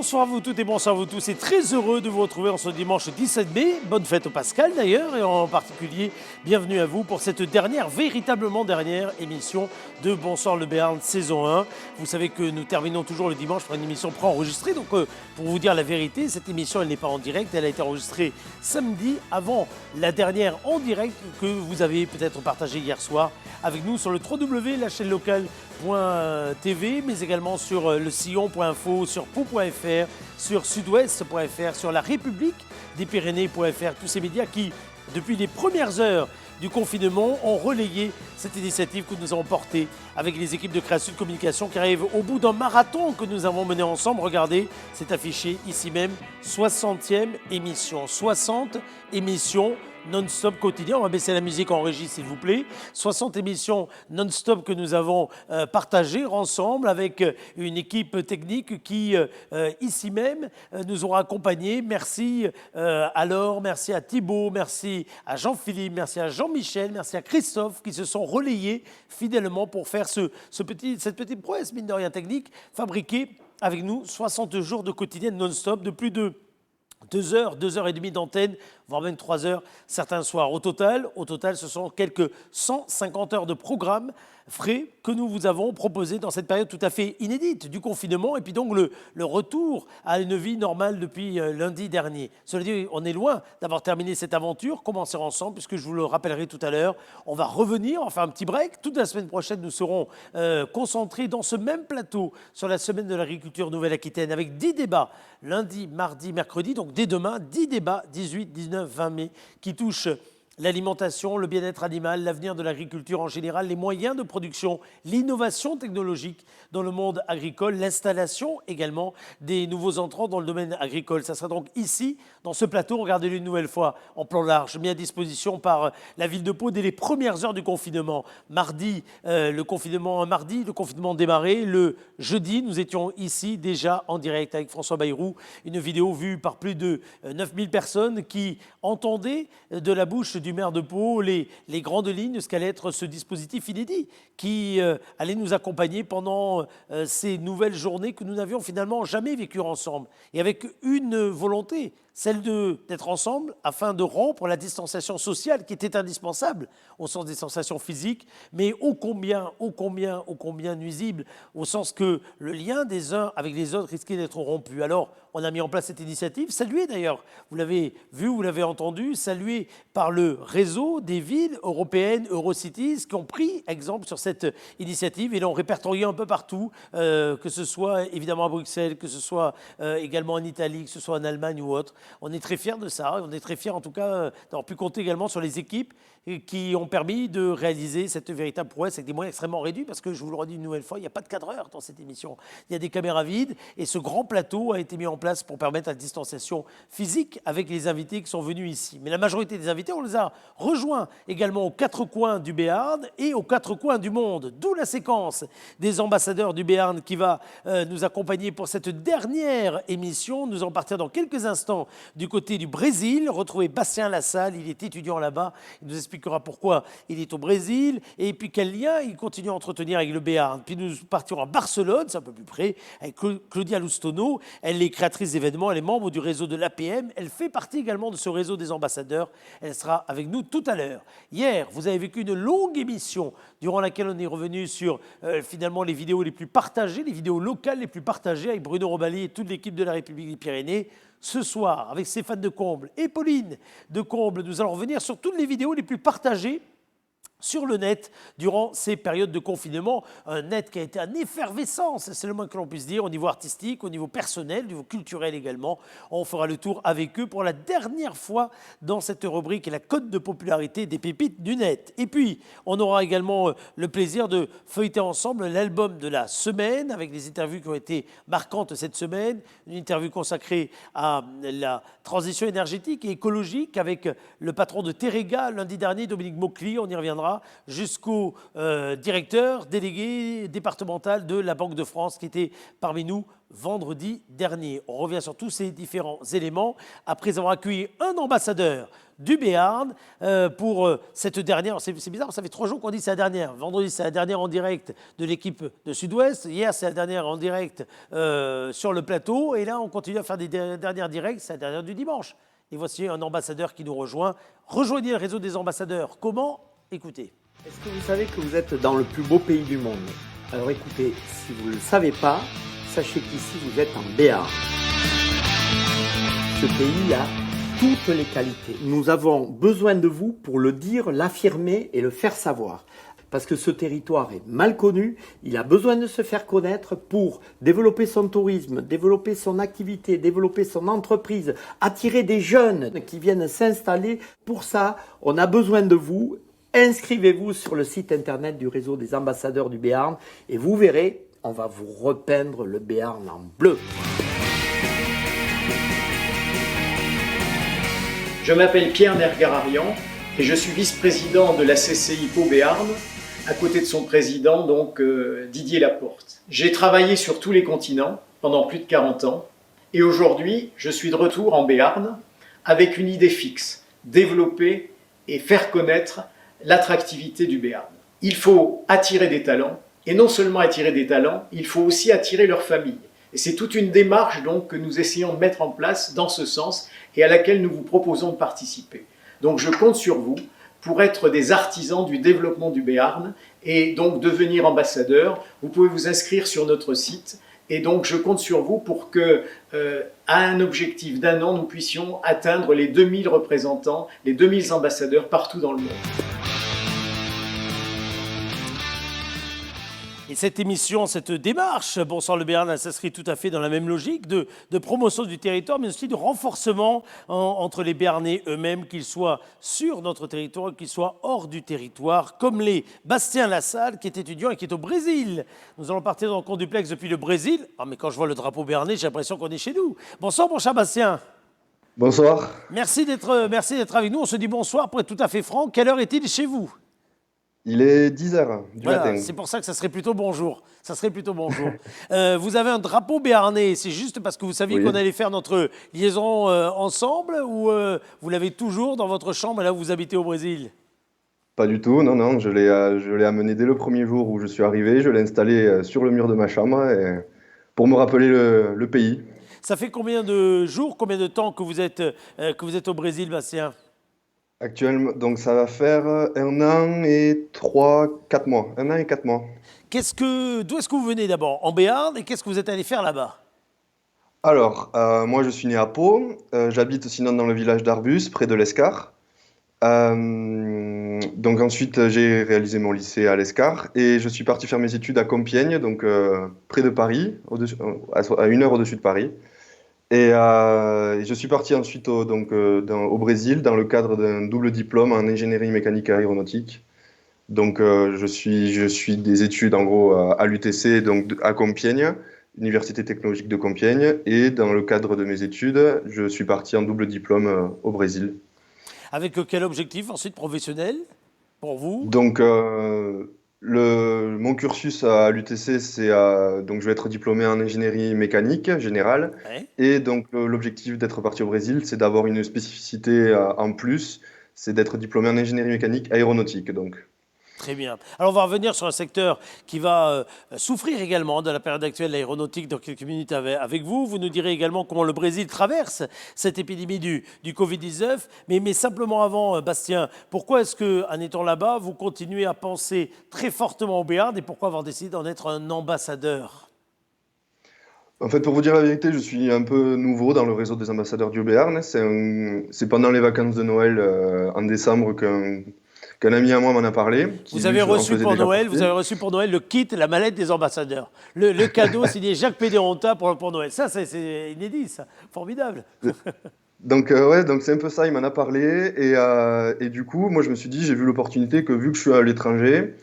Bonsoir à vous toutes et bonsoir à vous tous. Et très heureux de vous retrouver en ce dimanche 17 mai. Bonne fête au Pascal d'ailleurs, et en particulier, bienvenue à vous pour cette dernière, véritablement dernière émission de Bonsoir le Béarn saison 1. Vous savez que nous terminons toujours le dimanche par une émission préenregistrée. Donc pour vous dire la vérité, cette émission elle n'est pas en direct, elle a été enregistrée samedi avant la dernière en direct que vous avez peut-être partagée hier soir avec nous sur le www, la chaîne locale.tv, mais également sur le sillon.info, sur pou.fr, sur sud-ouest.fr, sur la République des Pyrénées.fr, tous ces médias qui, depuis les premières heures du confinement, ont relayé cette initiative que nous avons portée avec les équipes de création de communication qui arrivent au bout d'un marathon que nous avons mené ensemble. Regardez, c'est affiché ici même, 60e émission. 60 émissions non-stop quotidien. On va baisser la musique en régie s'il vous plaît. 60 émissions non-stop que nous avons partagées ensemble avec une équipe technique qui, ici même, nous aura accompagnés. Merci à Laure, merci à Thibaut, merci à Jean-Philippe, merci à Jean-Michel, merci à Christophe qui se sont relayés fidèlement pour faire cette petite prouesse, mine de rien technique, fabriquée avec nous 60 jours de quotidien non-stop de plus de 2 heures, 2 heures et demie d'antenne, voire même 3 heures certains soirs. Au total, ce sont quelques 150 heures de programme frais que nous vous avons proposé dans cette période tout à fait inédite du confinement et puis donc le retour à une vie normale depuis lundi dernier. Cela dit, on est loin d'avoir terminé cette aventure, commencer ensemble, puisque je vous le rappellerai tout à l'heure, on va revenir, on fait un petit break. Toute la semaine prochaine, nous serons concentrés dans ce même plateau sur la semaine de l'agriculture Nouvelle-Aquitaine avec 10 débats, lundi, mardi, mercredi, donc dès demain, 10 débats, 18, 19, 20 mai, qui touchent l'alimentation, le bien-être animal, l'avenir de l'agriculture en général, les moyens de production, l'innovation technologique dans le monde agricole, l'installation également des nouveaux entrants dans le domaine agricole. Ça sera donc ici, dans ce plateau, regardez-le une nouvelle fois, en plan large, mis à disposition par la ville de Pau dès les premières heures du confinement. Mardi, le confinement démarré. Le jeudi, nous étions ici déjà en direct avec François Bayrou, une vidéo vue par plus de 9000 personnes qui entendaient de la bouche du maire de Pau les grandes lignes de ce qu'allait être ce dispositif inédit qui allait nous accompagner pendant ces nouvelles journées que nous n'avions finalement jamais vécues ensemble. Et avec une volonté, celle d'être ensemble afin de rompre la distanciation sociale qui était indispensable au sens des sensations physiques, mais ô combien nuisible, au sens que le lien des uns avec les autres risquait d'être rompu. Alors, on a mis en place cette initiative, saluée d'ailleurs, vous l'avez vu, vous l'avez entendu, saluée par le réseau des villes européennes, Eurocities, qui ont pris exemple sur cette initiative et l'ont répertoriée un peu partout, que ce soit évidemment à Bruxelles, que ce soit également en Italie, que ce soit en Allemagne ou autre. On est très fiers de ça, on est très fiers en tout cas d'avoir pu compter également sur les équipes qui ont permis de réaliser cette véritable prouesse avec des moyens extrêmement réduits parce que je vous le redis une nouvelle fois, il n'y a pas de cadreur dans cette émission. Il y a des caméras vides et ce grand plateau a été mis en place pour permettre la distanciation physique avec les invités qui sont venus ici. Mais la majorité des invités, on les a rejoints également aux 4 coins du Béarn et aux 4 coins du monde. D'où la séquence des ambassadeurs du Béarn qui va nous accompagner pour cette dernière émission. Nous allons partir dans quelques instants du côté du Brésil, retrouver Bastien Lassalle, il est étudiant là-bas, il nous expliquera pourquoi il est au Brésil et puis quel lien il continue à entretenir avec le Béarn. Puis nous partirons à Barcelone, c'est un peu plus près, avec Claudia Lustono, elle est créatrice d'événements, elle est membre du réseau de l'APM, elle fait partie également de ce réseau des ambassadeurs, elle sera avec nous tout à l'heure. Hier, vous avez vécu une longue émission durant laquelle on est revenu sur finalement les vidéos les plus partagées, les vidéos locales les plus partagées avec Bruno Robali et toute l'équipe de la République des Pyrénées. Ce soir, avec Stéphane de Comble et Pauline de Comble, nous allons revenir sur toutes les vidéos les plus partagées sur le net durant ces périodes de confinement, un net qui a été en effervescence, c'est le moins que l'on puisse dire, au niveau artistique, au niveau personnel, au niveau culturel également. On fera le tour avec eux pour la dernière fois dans cette rubrique et la cote de popularité des pépites du net. Et puis, on aura également le plaisir de feuilleter ensemble l'album de la semaine avec des interviews qui ont été marquantes cette semaine, une interview consacrée à la transition énergétique et écologique avec le patron de Terega lundi dernier, Dominique Maucly, on y reviendra, jusqu'au directeur délégué départemental de la Banque de France qui était parmi nous vendredi dernier. On revient sur tous ces différents éléments après avoir accueilli un ambassadeur du Béarn pour cette dernière. C'est bizarre, ça fait 3 jours qu'on dit c'est la dernière. Vendredi, c'est la dernière en direct de l'équipe de Sud-Ouest. Hier, c'est la dernière en direct sur le plateau. Et là, on continue à faire des dernières directs. C'est la dernière du dimanche. Et voici un ambassadeur qui nous rejoint. Rejoignez le réseau des ambassadeurs. Comment? Écoutez. Est-ce que vous savez que vous êtes dans le plus beau pays du monde? Alors écoutez, si vous ne le savez pas, sachez qu'ici vous êtes en Béarn. Ce pays a toutes les qualités. Nous avons besoin de vous pour le dire, l'affirmer et le faire savoir. Parce que ce territoire est mal connu, il a besoin de se faire connaître pour développer son tourisme, développer son activité, développer son entreprise, attirer des jeunes qui viennent s'installer. Pour ça, on a besoin de vous. Inscrivez-vous sur le site internet du réseau des ambassadeurs du Béarn et vous verrez, on va vous repeindre le Béarn en bleu. Je m'appelle Pierre Nergararian et je suis vice-président de la CCI Pau Béarn, à côté de son président, donc Didier Laporte. J'ai travaillé sur tous les continents pendant plus de 40 ans et aujourd'hui, je suis de retour en Béarn avec une idée fixe, développer et faire connaître l'attractivité du Béarn. Il faut attirer des talents et non seulement attirer des talents, il faut aussi attirer leurs familles. Et c'est toute une démarche donc que nous essayons de mettre en place dans ce sens et à laquelle nous vous proposons de participer. Donc je compte sur vous pour être des artisans du développement du Béarn et donc devenir ambassadeur. Vous pouvez vous inscrire sur notre site et donc je compte sur vous pour que, à un objectif d'1 an, nous puissions atteindre les 2000 représentants, les 2000 ambassadeurs partout dans le monde. Et cette émission, cette démarche, Bonsoir le Béarn, elle s'inscrit tout à fait dans la même logique de promotion du territoire, mais aussi de renforcement entre les Béarnais eux-mêmes, qu'ils soient sur notre territoire, qu'ils soient hors du territoire, comme les Bastien Lassalle, qui est étudiant et qui est au Brésil. Nous allons partir dans le cours duplex depuis le Brésil. Ah, mais quand je vois le drapeau béarnais, j'ai l'impression qu'on est chez nous. Bonsoir, mon cher Bastien. Bonsoir. Merci d'être avec nous. On se dit bonsoir, pour être tout à fait franc. Quelle heure est-il chez vous ? Il est 10h du voilà, matin. C'est pour ça que ça serait plutôt bonjour. Ça serait plutôt bonjour. Vous avez un drapeau béarnais. C'est juste parce que vous saviez qu'on allait faire notre liaison ensemble ou vous l'avez toujours dans votre chambre là où vous habitez au Brésil? Pas du tout, non. Je l'ai amené dès le premier jour où je suis arrivé. Je l'ai installé sur le mur de ma chambre pour me rappeler le pays. Ça fait combien de jours, combien de temps que vous êtes au Brésil, Bastien? Actuellement, donc ça va faire 1 an et 4 mois. 1 an et 4 mois. D'où est-ce que vous venez d'abord? En Béarn, et qu'est-ce que vous êtes allé faire là-bas? Alors, moi je suis né à Pau. J'habite sinon dans le village d'Arbus, près de l'Escar. Donc ensuite, j'ai réalisé mon lycée à l'Escar et je suis parti faire mes études à Compiègne, donc près de Paris, à 1 heure au-dessus de Paris. Et je suis parti ensuite au Brésil dans le cadre d'un double diplôme en ingénierie mécanique et aéronautique. Donc je suis des études en gros à l'UTC, donc à Compiègne, Université technologique de Compiègne. Et dans le cadre de mes études, je suis parti en double diplôme au Brésil. Avec quel objectif ensuite professionnel pour vous? Donc mon cursus à l'UTC, donc je vais être diplômé en ingénierie mécanique générale. Ouais. Et donc l'objectif d'être parti au Brésil, c'est d'avoir une spécificité en plus, c'est d'être diplômé en ingénierie mécanique aéronautique. Donc. Très bien. Alors on va revenir sur un secteur qui va souffrir également de la période actuelle, l'aéronautique, dans quelques minutes avec vous. Vous nous direz également comment le Brésil traverse cette épidémie du Covid-19. Mais simplement avant, Bastien, pourquoi est-ce qu'en étant là-bas, vous continuez à penser très fortement au Béarn et pourquoi avoir décidé d'en être un ambassadeur? En fait, pour vous dire la vérité, je suis un peu nouveau dans le réseau des ambassadeurs du Béarn. C'est pendant les vacances de Noël en décembre qu'un ami à moi m'en a parlé. Vous avez reçu pour Noël le kit, la mallette des ambassadeurs. Le cadeau signé Jacques Pédéronta pour Noël. Ça, c'est inédit, ça. Formidable. Donc c'est un peu ça, il m'en a parlé. Et du coup, moi, je me suis dit, j'ai vu l'opportunité que vu que je suis à l'étranger,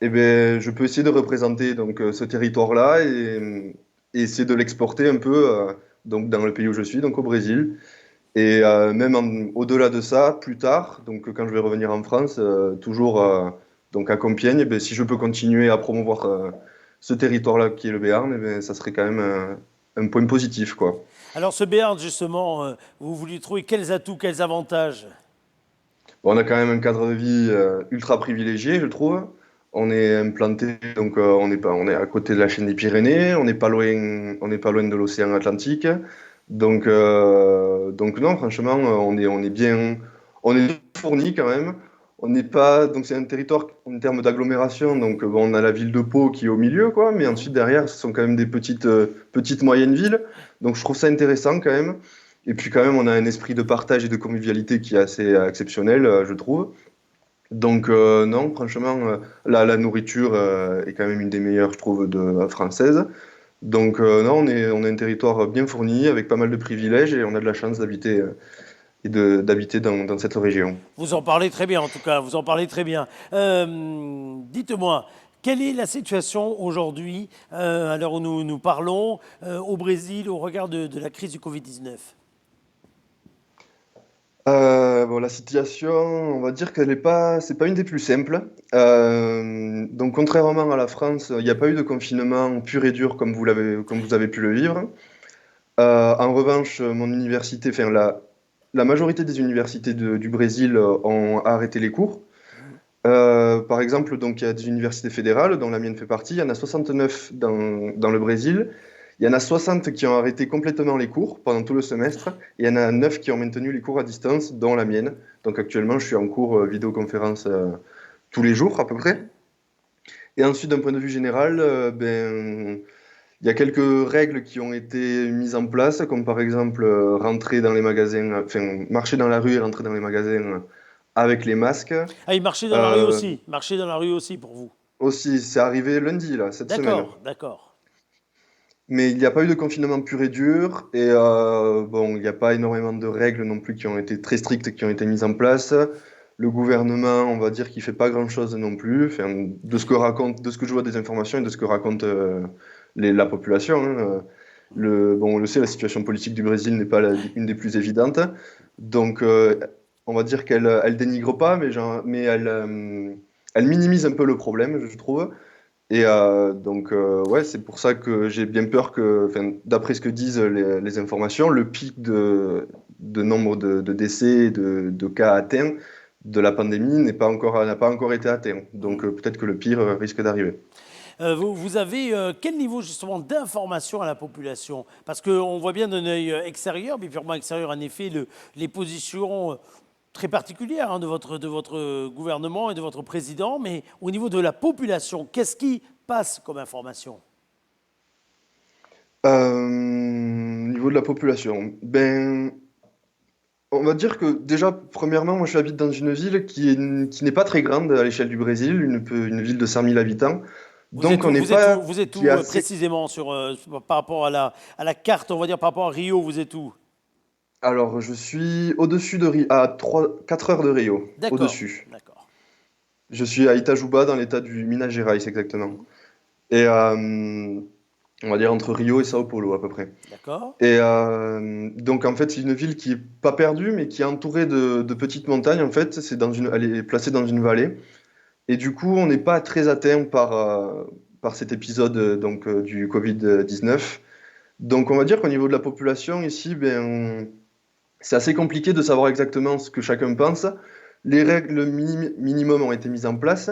eh ben, je peux essayer de représenter donc, ce territoire-là et essayer de l'exporter un peu donc, dans le pays où je suis, donc au Brésil. Et même au-delà de ça, plus tard, donc quand je vais revenir en France, toujours donc à Compiègne, ben, si je peux continuer à promouvoir ce territoire-là qui est le Béarn, ben, ça serait quand même un point positif, quoi. Alors ce Béarn, justement, vous lui trouvez quels atouts, quels avantages? Bon, on a quand même un cadre de vie ultra privilégié, je trouve. On est implanté, donc on est à côté de la chaîne des Pyrénées, on n'est pas loin de l'océan Atlantique. Donc non, franchement, on est bien, on est fourni quand même. On n'est pas, donc c'est un territoire en termes d'agglomération, donc bon, on a la ville de Pau qui est au milieu, quoi, mais ensuite derrière, ce sont quand même des petites moyennes villes. Donc je trouve ça intéressant quand même. Et puis quand même, on a un esprit de partage et de convivialité qui est assez exceptionnel, je trouve. Donc non, franchement, la nourriture est quand même une des meilleures, je trouve, françaises. Donc non, on est un territoire bien fourni, avec pas mal de privilèges, et on a de la chance d'habiter d'habiter dans cette région. Vous en parlez très bien, en tout cas, vous en parlez très bien. Dites-moi, quelle est la situation aujourd'hui, à l'heure où nous parlons, au Brésil, au regard de la crise du Covid-19? Bon, la situation, on va dire c'est pas une des plus simples. Donc, contrairement à la France, il n'y a pas eu de confinement pur et dur comme vous avez pu le vivre. En revanche, mon université, enfin, la majorité des universités du Brésil ont arrêté les cours. Par exemple, donc, il y a des universités fédérales, dont la mienne fait partie. Il y en a 69 dans le Brésil. Il y en a 60 qui ont arrêté complètement les cours pendant tout le semestre. Et il y en a 9 qui ont maintenu les cours à distance, dont la mienne. Donc actuellement, je suis en cours vidéoconférence tous les jours à peu près. Et ensuite, d'un point de vue général, il y a quelques règles qui ont été mises en place, comme par exemple rentrer dans les magasins, enfin marcher dans la rue et rentrer dans les magasins avec les masques. Ah, il marchait dans la rue Euh, aussi, marcher dans la rue aussi pour vous. Aussi, c'est arrivé lundi, là, cette semaine. D'accord, d'accord. Mais il n'y a pas eu de confinement pur et dur. Et bon, il n'y a pas énormément de règles non plus qui ont été très strictes, qui ont été mises en place. Le gouvernement, on va dire qu'il fait pas grand-chose non plus. Enfin, de ce que je vois des informations et de ce que raconte la population, hein. Bon, on le sait, la situation politique du Brésil n'est pas une des plus évidentes. Donc, on va dire elle dénigre pas, mais elle minimise un peu le problème, je trouve. Et donc, ouais, c'est pour ça que j'ai bien peur que, enfin, d'après ce que disent les informations, le pic de nombre de décès, de cas atteints de la pandémie n'a pas encore été atteint. Donc, peut-être que le pire risque d'arriver. Vous avez quel niveau justement d'information à la population? Parce qu'on voit bien d'un œil extérieur, mais purement extérieur en effet, les positions très particulières hein, de votre gouvernement et de votre président, mais au niveau de la population, qu'est-ce qui passe comme information? Au niveau de la population, ben, on va dire que déjà, premièrement, moi, j'habite dans une ville qui n'est pas très grande à l'échelle du Brésil, une ville de 100 000 habitants. Donc, on n'est pas Vous êtes qui est où assez. précisément par rapport à la carte, on va dire par rapport à Rio, vous êtes où? Alors, je suis au-dessus de Rio, à 4 heures de Rio, D'accord, au-dessus. d'accord. Je suis à Itajuba, dans l'état du Minas Gerais, exactement. Et on va dire entre Rio et Sao Paulo, à peu près. D'accord. Et donc, en fait, c'est une ville qui est pas perdue, mais qui est entourée de petites montagnes, en fait. Elle est placée dans une vallée. Et du coup, on n'est pas très atteint par cet épisode du Covid-19. Donc, on va dire qu'au niveau de la population, ici, c'est assez compliqué de savoir exactement ce que chacun pense. Les règles minimum ont été mises en place.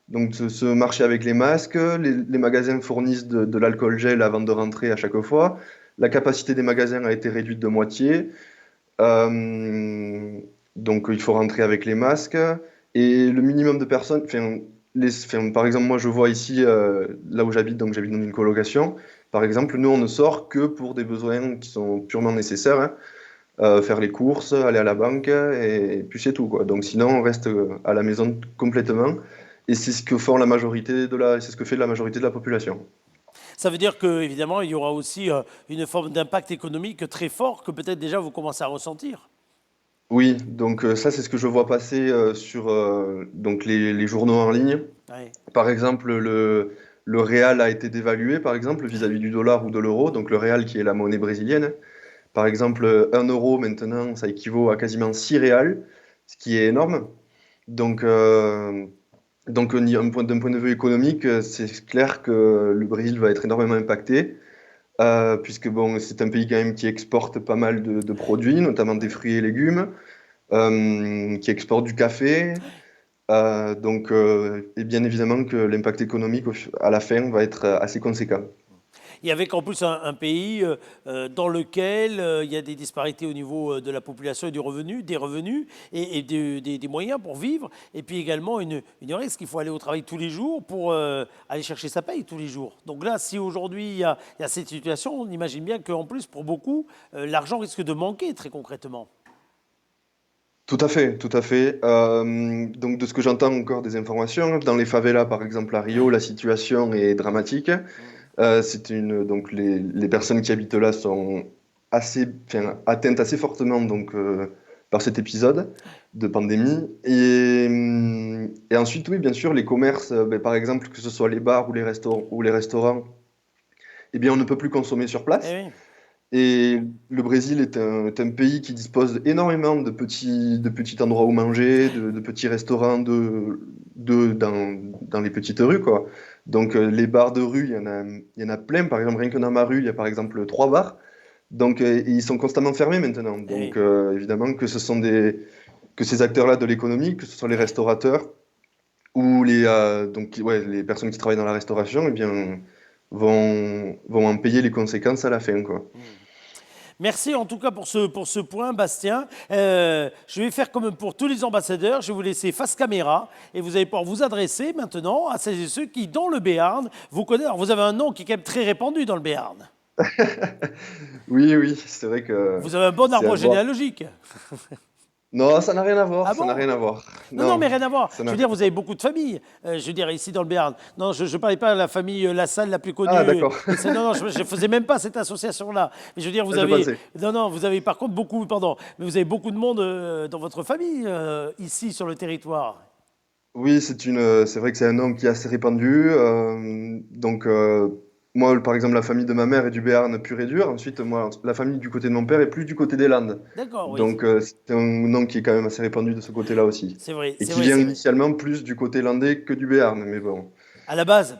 Donc, ce marché avec les masques, les magasins fournissent de l'alcool gel avant de rentrer à chaque fois. La capacité des magasins a été réduite de moitié. Donc, il faut rentrer avec les masques. Et le minimum de personnes, par exemple, moi je vois ici, là où j'habite, donc j'habite dans une colocation. Par exemple, nous on ne sort que pour des besoins qui sont purement nécessaires, hein. Faire les courses, aller à la banque, et puis c'est tout, quoi. Donc sinon, on reste à la maison complètement. Et c'est ce que font c'est ce que fait la majorité de la population. Ça veut dire qu'évidemment, il y aura aussi une forme d'impact économique très fort que peut-être déjà vous commencez à ressentir. Oui, donc ça c'est ce que je vois passer sur donc les journaux en ligne. Ouais. Par exemple, le réal a été dévalué, par exemple, vis-à-vis du dollar ou de l'euro. Donc le réal qui est la monnaie brésilienne. Par exemple, 1 euro maintenant, ça équivaut à quasiment 6 réals, ce qui est énorme. Donc, d'un point de vue économique, c'est clair que le Brésil va être énormément impacté, puisque bon, c'est un pays quand même qui exporte pas mal de produits, notamment des fruits et légumes. qui exportent du café. Et bien évidemment que l'impact économique à la fin va être assez conséquent. Et avec en plus un pays dans lequel il y a des disparités au niveau de la population et des revenus et des moyens pour vivre. Et puis également une risque qu'il faut aller au travail tous les jours pour aller chercher sa paye tous les jours. Donc là, si aujourd'hui il y a cette situation, on imagine bien qu'en plus, pour beaucoup, l'argent risque de manquer très concrètement. Tout à fait, tout à fait. Donc de ce que j'entends encore des informations, dans les favelas par exemple à Rio, la situation est dramatique. Donc les personnes qui habitent là sont atteintes assez fortement par cet épisode de pandémie. Et ensuite, oui, bien sûr, les commerces, par exemple, que ce soit les bars ou les restaurants, eh bien, on ne peut plus consommer sur place. Eh oui. Et le Brésil est un pays qui dispose énormément de petits endroits où manger, de petits restaurants dans les petites rues, quoi. Donc les bars de rue, il y en a plein. Par exemple, rien que dans ma rue, il y a par exemple 3 bars. Donc et ils sont constamment fermés maintenant. Eh oui. Donc évidemment que que ces acteurs-là de l'économie, que ce soit les restaurateurs ou les personnes qui travaillent dans la restauration, eh bien vont en payer les conséquences à la fin, quoi. Merci en tout cas pour ce point, Bastien. Je vais faire comme pour tous les ambassadeurs, je vais vous laisser face caméra et vous allez pouvoir vous adresser maintenant à celles et ceux qui, dans le Béarn, vous connaissent. Alors, vous avez un nom qui est quand même très répandu dans le Béarn. Oui, oui, c'est vrai que Vous avez un bon c'est à arbre voir. généalogique. Non, ça n'a rien à voir, Ah ça n'a bon? rien à voir. Non, mais rien à voir. ça Je n'a- veux dire, vous avez beaucoup de familles. Je veux dire, ici dans le Béarn. Non, je ne parlais pas de la famille Lassalle la plus connue. Ah, d'accord, Non, je ne faisais même pas cette association-là. Mais je veux dire, vous je avez. pensais. Non, vous avez par contre beaucoup. Pardon. Mais vous avez beaucoup de monde dans votre famille, ici, sur le territoire. Oui, c'est vrai que c'est un nom qui est assez répandu. Moi, par exemple, la famille de ma mère est du Béarn pur et dur. Ensuite, moi, la famille du côté de mon père est plus du côté des Landes. D'accord, oui. Donc, c'est un nom qui est quand même assez répandu de ce côté-là aussi. C'est vrai, Et c'est qui vrai, vient c'est vrai. initialement plus du côté landais que du Béarn. Mais bon, À la base,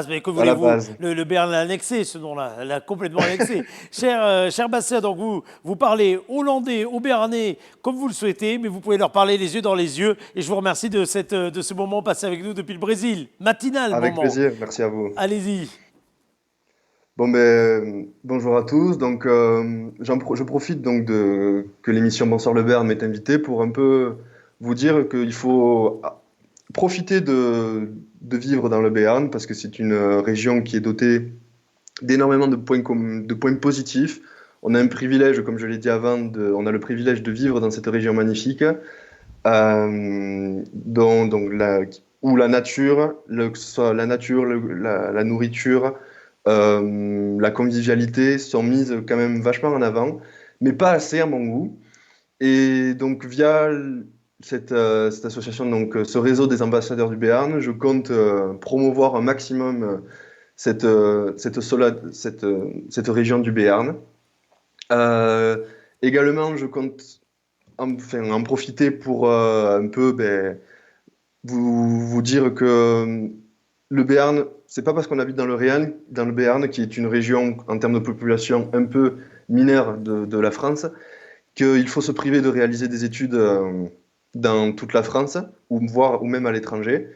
mais que à la voulez-vous? base. Le Béarn l'a annexé, ce nom-là. Elle l'a complètement annexé. Cher Bastien, donc vous parlez hollandais, au béarnais, comme vous le souhaitez, mais vous pouvez leur parler les yeux dans les yeux. Et je vous remercie de ce moment passé avec nous depuis le Brésil. Matinal Avec moment. plaisir, merci à vous. Allez-y. Bon ben, bonjour à tous. Donc, je profite donc que l'émission Bonsoir le Béarn m'ait invité pour un peu vous dire qu'il faut profiter de vivre dans le Béarn parce que c'est une région qui est dotée d'énormément de points positifs. On a un privilège, comme je l'ai dit avant, on a le privilège de vivre dans cette région magnifique, où la nature, que ce soit la nature, la nourriture, la convivialité sont mises quand même vachement en avant, mais pas assez à mon goût. Et donc via cette association, donc ce réseau des ambassadeurs du Béarn, je compte promouvoir un maximum cette région du Béarn. Euh, Également, je compte en profiter pour un peu vous dire que le Béarn, c'est pas parce qu'on habite dans le Béarn, qui est une région en termes de population un peu mineure de la France, qu'il faut se priver de réaliser des études dans toute la France, ou même à l'étranger.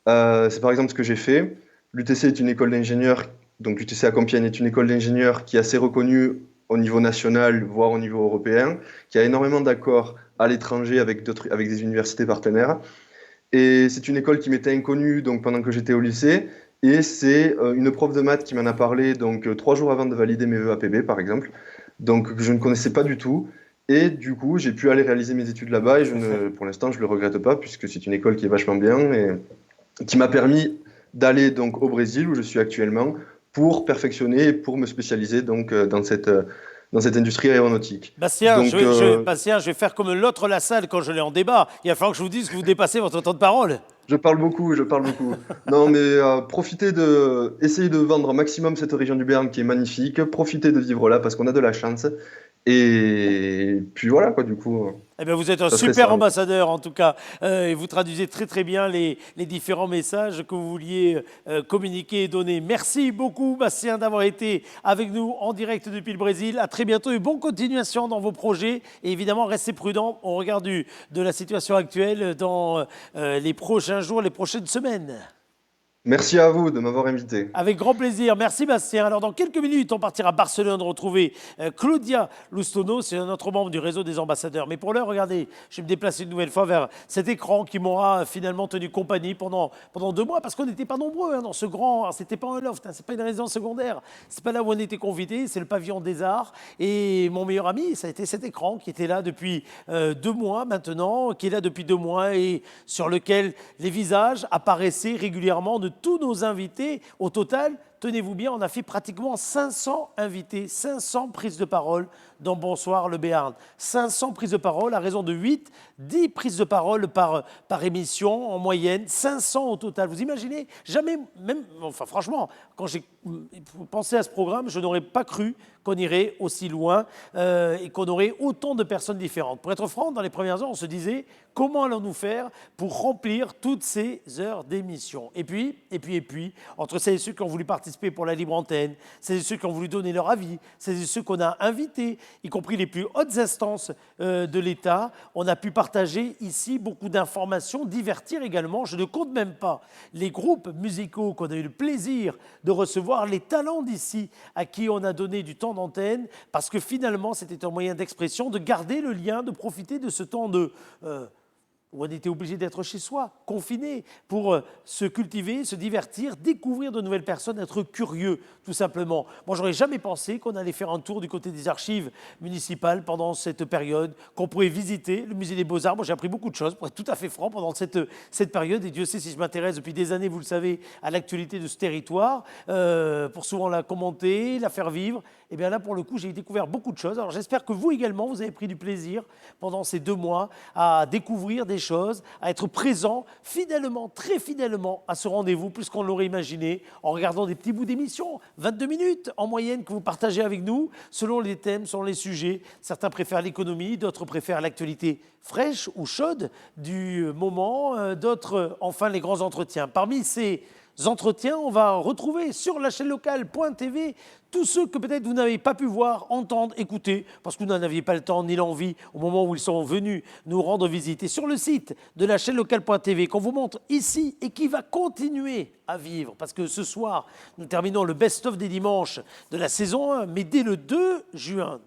C'est par exemple ce que j'ai fait. L'UTC est une école d'ingénieurs, donc l'UTC à Compiègne est une école d'ingénieurs qui est assez reconnue au niveau national, voire au niveau européen, qui a énormément d'accords à l'étranger avec des universités partenaires. Et c'est une école qui m'était inconnue donc, pendant que j'étais au lycée. Et c'est une prof de maths qui m'en a parlé 3 jours avant de valider mes vœux APB, par exemple, donc que je ne connaissais pas du tout. Et du coup, j'ai pu aller réaliser mes études là-bas. Et pour l'instant, je ne le regrette pas, puisque c'est une école qui est vachement bien et qui m'a permis d'aller donc au Brésil, où je suis actuellement, pour perfectionner et pour me spécialiser donc, dans cette industrie aéronautique. Bastien, Donc, Bastien, je vais faire comme l'autre Lassalle quand je l'ai en débat. Il va falloir que je vous dise que vous dépassez votre temps de parole. je parle beaucoup, je parle beaucoup. Non, mais essayer de vendre un maximum cette région du Béarn qui est magnifique, profiter de vivre là parce qu'on a de la chance. Et puis voilà, quoi, du coup. Eh bien, vous êtes un Ça serait super ça, oui. ambassadeur en tout cas, et vous traduisez très très bien les différents messages que vous vouliez communiquer et donner. Merci beaucoup Bastien d'avoir été avec nous en direct depuis le Brésil. À très bientôt et bonne continuation dans vos projets. Et évidemment, restez prudents au regard de la situation actuelle dans les prochains jours, les prochaines semaines. Merci à vous de m'avoir invité. Avec grand plaisir. Merci Bastien. Alors dans quelques minutes, on partira à Barcelone retrouver Claudia Lustono, c'est un autre membre du réseau des ambassadeurs. Mais pour l'heure, regardez, je vais me déplacer une nouvelle fois vers cet écran qui m'aura finalement tenu compagnie pendant 2 mois parce qu'on n'était pas nombreux dans ce grand. Alors, c'était pas un loft, c'est pas une résidence secondaire, c'est pas là où on était conviés, c'est le pavillon des Arts. Et mon meilleur ami, ça a été cet écran qui était là depuis 2 mois maintenant, qui est là depuis 2 mois et sur lequel les visages apparaissaient régulièrement de tous nos invités. Au total, tenez-vous bien, on a fait pratiquement 500 invités, 500 prises de parole dans Bonsoir le Béarn. 500 prises de parole à raison de 10 prises de parole par émission en moyenne, 500 au total. Vous imaginez, jamais, même, enfin franchement, quand j'ai pensé à ce programme, je n'aurais pas cru qu'on irait aussi loin et qu'on aurait autant de personnes différentes. Pour être franc, dans les premières heures, on se disait comment allons-nous faire pour remplir toutes ces heures d'émission. Et puis, entre celles et ceux qui ont voulu participer pour la libre antenne, celles et ceux qui ont voulu donner leur avis, celles et ceux qu'on a invités, y compris les plus hautes instances de l'État, on a pu partager ici beaucoup d'informations, divertir également. Je ne compte même pas les groupes musicaux qu'on a eu le plaisir de recevoir, les talents d'ici à qui on a donné du temps d'antenne, parce que finalement, c'était un moyen d'expression, de garder le lien, de profiter de ce temps où on était obligé d'être chez soi, confiné, pour se cultiver, se divertir, découvrir de nouvelles personnes, être curieux, tout simplement. Moi, j'aurais jamais pensé qu'on allait faire un tour du côté des archives municipales pendant cette période, qu'on pourrait visiter le musée des Beaux-Arts. Moi, j'ai appris beaucoup de choses, pour être tout à fait franc, pendant cette période. Et Dieu sait si je m'intéresse depuis des années, vous le savez, à l'actualité de ce territoire, pour souvent la commenter, la faire vivre. Et bien là, pour le coup, j'ai découvert beaucoup de choses. Alors, j'espère que vous également, vous avez pris du plaisir pendant ces 2 mois à découvrir des choses, à être présent fidèlement, très fidèlement à ce rendez-vous, plus qu'on l'aurait imaginé, en regardant des petits bouts d'émission, 22 minutes en moyenne que vous partagez avec nous, selon les thèmes, selon les sujets. Certains préfèrent l'économie, d'autres préfèrent l'actualité fraîche ou chaude du moment, d'autres, enfin, les grands entretiens. Parmi ces entretiens, on va retrouver sur la chaîne locale.tv tous ceux que peut-être vous n'avez pas pu voir, entendre, écouter, parce que vous n'en aviez pas le temps ni l'envie au moment où ils sont venus nous rendre visite. Et sur le site de la chaîne locale.tv qu'on vous montre ici et qui va continuer à vivre, parce que ce soir, nous terminons le best-of des dimanches de la saison 1, mais dès le 2 juin,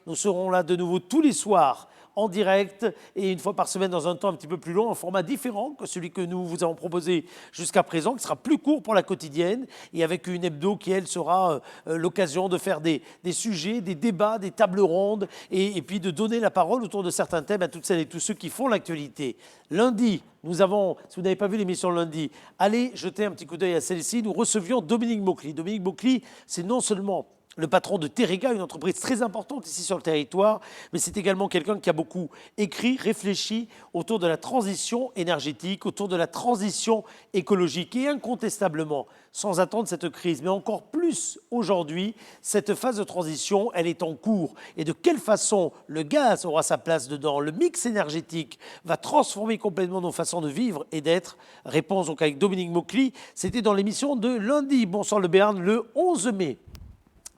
nous serons là de nouveau tous les soirs en direct et une fois par semaine dans un temps un petit peu plus long, un format différent que celui que nous vous avons proposé jusqu'à présent, qui sera plus court pour la quotidienne et avec une hebdo qui, elle, sera l'occasion de faire des sujets, des débats, des tables rondes et puis de donner la parole autour de certains thèmes à toutes celles et tous ceux qui font l'actualité. Lundi, nous avons, si vous n'avez pas vu l'émission lundi, allez jeter un petit coup d'œil à celle-ci, nous recevions Dominique Maucly. Dominique Maucly, c'est non seulement le patron de Terrega, une entreprise très importante ici sur le territoire, mais c'est également quelqu'un qui a beaucoup écrit, réfléchi autour de la transition énergétique, autour de la transition écologique. Et incontestablement, sans attendre cette crise, mais encore plus aujourd'hui, cette phase de transition, elle est en cours. Et de quelle façon le gaz aura sa place dedans, le mix énergétique va transformer complètement nos façons de vivre et d'être. Réponse donc avec Dominique Maucly, c'était dans l'émission de lundi, Bonsoir le Béarn, le 11 mai.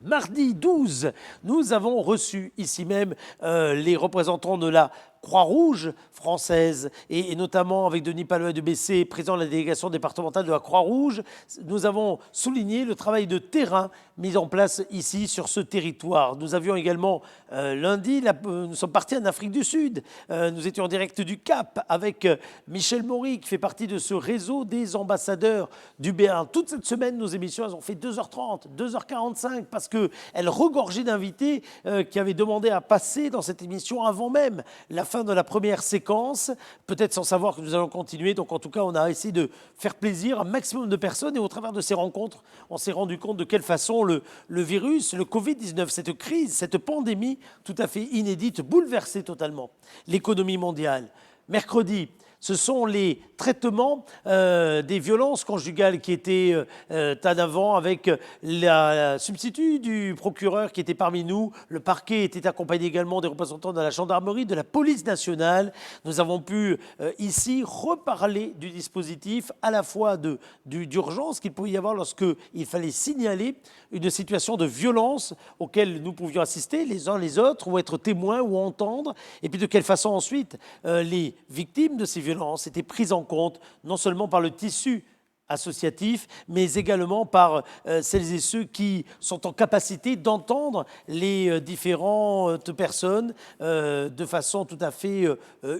Mardi 12, nous avons reçu ici même les représentants de la Croix-Rouge française et notamment avec Denis Palois de BC, président de la délégation départementale de la Croix-Rouge. Nous avons souligné le travail de terrain mis en place ici sur ce territoire. Nous avions également lundi, nous sommes partis en Afrique du Sud. Nous étions en direct du Cap avec Michel Maury qui fait partie de ce réseau des ambassadeurs du Béarn. Toute cette semaine, nos émissions elles ont fait 2h30, 2h45 parce qu'elles regorgeaient d'invités qui avaient demandé à passer dans cette émission avant même la fin de la première séquence, peut-être sans savoir que nous allons continuer. Donc en tout cas, on a essayé de faire plaisir à un maximum de personnes et au travers de ces rencontres, on s'est rendu compte de quelle façon le virus, le Covid-19, cette crise, cette pandémie tout à fait inédite, bouleversait totalement l'économie mondiale. Mercredi, ce sont les traitements des violences conjugales qui étaient en avant avec la substitut du procureur qui était parmi nous. Le parquet était accompagné également des représentants de la gendarmerie, de la police nationale. Nous avons pu ici reparler du dispositif à la fois d'urgence qu'il pouvait y avoir lorsque il fallait signaler une situation de violence auquel nous pouvions assister les uns les autres ou être témoins ou entendre, et puis de quelle façon ensuite les victimes de ces violences étaient prises en compte non seulement par le tissu associatif, mais également par celles et ceux qui sont en capacité d'entendre les différentes personnes de façon tout à fait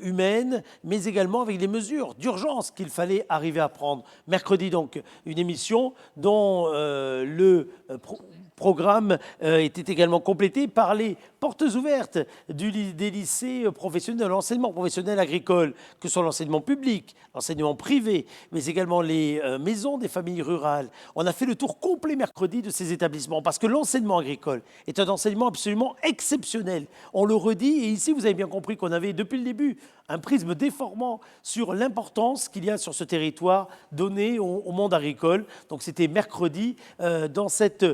humaine, mais également avec les mesures d'urgence qu'il fallait arriver à prendre. Mercredi, donc, une émission dont le programme était également complété par les portes ouvertes des lycées professionnels, de l'enseignement professionnel agricole, que sont l'enseignement public, l'enseignement privé, mais également les maisons des familles rurales. On a fait le tour complet mercredi de ces établissements parce que l'enseignement agricole est un enseignement absolument exceptionnel. On le redit et ici vous avez bien compris qu'on avait depuis le début un prisme déformant sur l'importance qu'il y a sur ce territoire donné au monde agricole. Donc c'était mercredi dans cette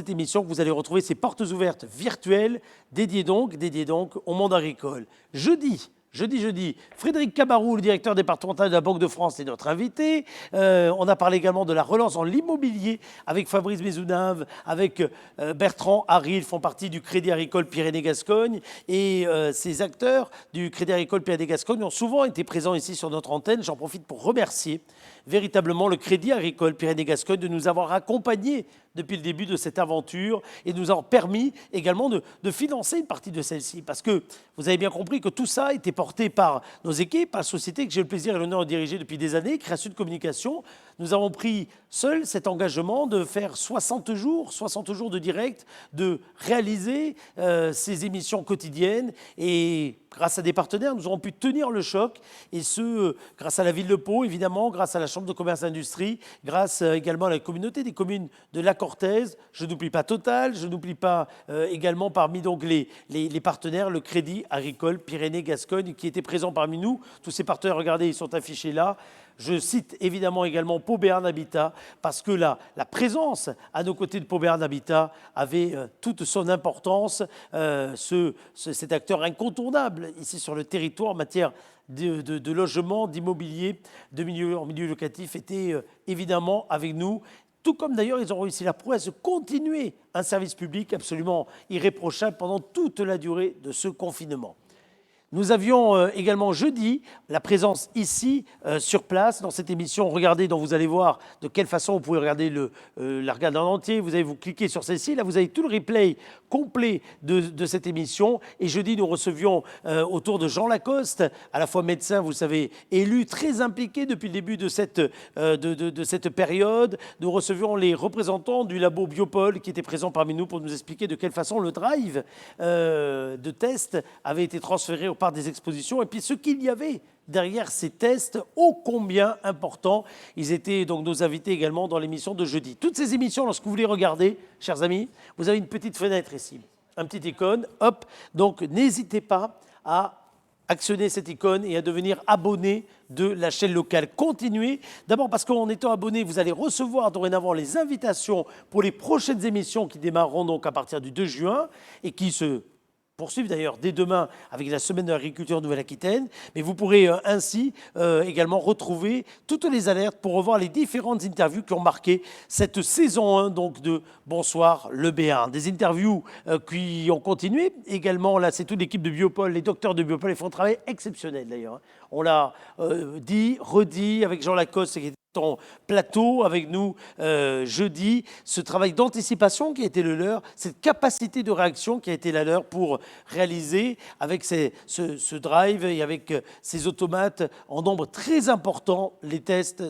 émission que vous allez retrouver ces portes ouvertes virtuelles dédiées donc au monde agricole. Jeudi, Frédéric Cabarou, le directeur départemental de la Banque de France, est notre invité. On a parlé également de la relance en l'immobilier avec Fabrice Mézounave, avec Bertrand Harry, ils font partie du Crédit Agricole Pyrénées-Gascogne. Et ces acteurs du Crédit Agricole Pyrénées-Gascogne ont souvent été présents ici sur notre antenne. J'en profite pour remercier véritablement le Crédit Agricole Pyrénées-Gascogne de nous avoir accompagnés depuis le début de cette aventure et de nous avoir permis également de financer une partie de celle-ci. Parce que vous avez bien compris que tout ça était porté par nos équipes, par la société que j'ai le plaisir et l'honneur de diriger depuis des années, Création de Communication. Nous avons pris seuls cet engagement de faire 60 jours de direct, de réaliser ces émissions quotidiennes. Et grâce à des partenaires, nous aurons pu tenir le choc. Et ce, grâce à la ville de Pau, évidemment, grâce à la Chambre de commerce et d'industrie, grâce également à la communauté des communes de la Cortaise. Je n'oublie pas Total, je n'oublie pas également parmi donc les partenaires, le Crédit Agricole Pyrénées-Gascogne qui était présent parmi nous. Tous ces partenaires, regardez, ils sont affichés là. Je cite évidemment également Pau Béarn Habitat parce que la présence à nos côtés de Pau Béarn Habitat avait toute son importance. Cet acteur incontournable ici sur le territoire en matière de logement, d'immobilier, en milieu locatif était évidemment avec nous. Tout comme d'ailleurs ils ont réussi la prouesse de continuer un service public absolument irréprochable pendant toute la durée de ce confinement. Nous avions également jeudi la présence ici, sur place, dans cette émission. Regardez, dont vous allez voir de quelle façon vous pouvez regarder la regarder en entier. Vous cliquez sur celle-ci. Là, vous avez tout le replay complet de cette émission. Et jeudi, nous recevions autour de Jean Lacoste, à la fois médecin, vous savez, élu, très impliqué depuis le début de cette période. Nous recevions les représentants du labo Biopol qui étaient présents parmi nous pour nous expliquer de quelle façon le drive de test avait été transféré au des expositions, et puis ce qu'il y avait derrière ces tests, ô combien importants. Ils étaient donc nos invités également dans l'émission de jeudi. Toutes ces émissions, lorsque vous les regardez, chers amis, vous avez une petite fenêtre ici, un petit icône, hop, donc n'hésitez pas à actionner cette icône et à devenir abonné de la chaîne locale. Continuez, d'abord parce qu'en étant abonné, vous allez recevoir dorénavant les invitations pour les prochaines émissions qui démarreront donc à partir du 2 juin et qui se poursuivre d'ailleurs dès demain avec la Semaine de l'agriculture Nouvelle-Aquitaine, mais vous pourrez ainsi également retrouver toutes les alertes pour revoir les différentes interviews qui ont marqué cette saison 1 donc de Bonsoir le Béarn. Des interviews qui ont continué également, là c'est toute l'équipe de Biopol, les docteurs de Biopol, ils font un travail exceptionnel d'ailleurs. On l'a dit, redit avec Jean Lacoste qui était en plateau avec nous jeudi, ce travail d'anticipation qui a été le leur, cette capacité de réaction qui a été la leur pour réaliser avec ce drive et avec ces automates en nombre très important les tests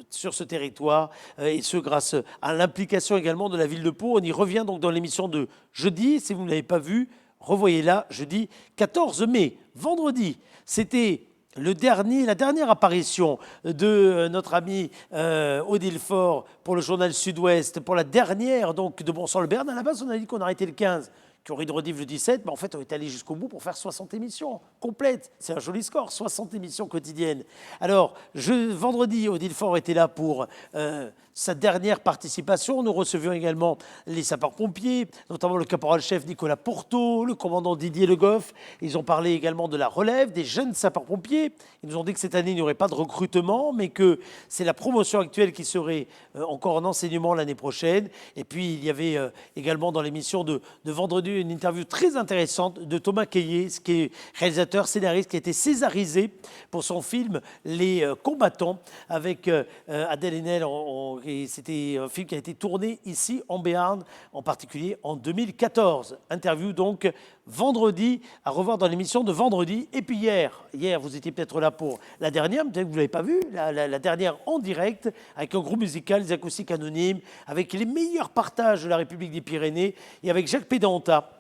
sur ce territoire, et ce grâce à l'implication également de la ville de Pau. On y revient donc dans l'émission de jeudi, si vous ne l'avez pas vu, revoyez-la jeudi 14 mai. Vendredi, c'était la dernière apparition de notre ami Odile Faure pour le journal Sud-Ouest, pour la dernière donc de Bonsoir le Béarn. À la base, on a dit qu'on arrêtait le 15, qu'il y aurait une rediff le 17, mais en fait, on est allé jusqu'au bout pour faire 60 émissions. complète. C'est un joli score, 60 émissions quotidiennes. Alors, vendredi, Odile Faure était là pour sa dernière participation. Nous recevions également les sapeurs-pompiers, notamment le caporal-chef Nicolas Pourteau, le commandant Didier Le Goff. Ils ont parlé également de la relève des jeunes sapeurs-pompiers. Ils nous ont dit que cette année, il n'y aurait pas de recrutement, mais que c'est la promotion actuelle qui serait encore en enseignement l'année prochaine. Et puis, il y avait également dans l'émission de vendredi une interview très intéressante de Thomas Caillé, qui est réalisateur, scénariste, qui a été césarisé pour son film Les Combattants avec Adèle Haenel. Et c'était un film qui a été tourné ici en Béarn, en particulier en 2014. Interview donc vendredi, à revoir dans l'émission de vendredi. Et puis hier, vous étiez peut-être là pour la dernière, peut-être que vous ne l'avez pas vue, la dernière en direct, avec un groupe musical, les Acoustiques Anonymes, avec les meilleurs partages de la République des Pyrénées, et avec Jacques Pédanta,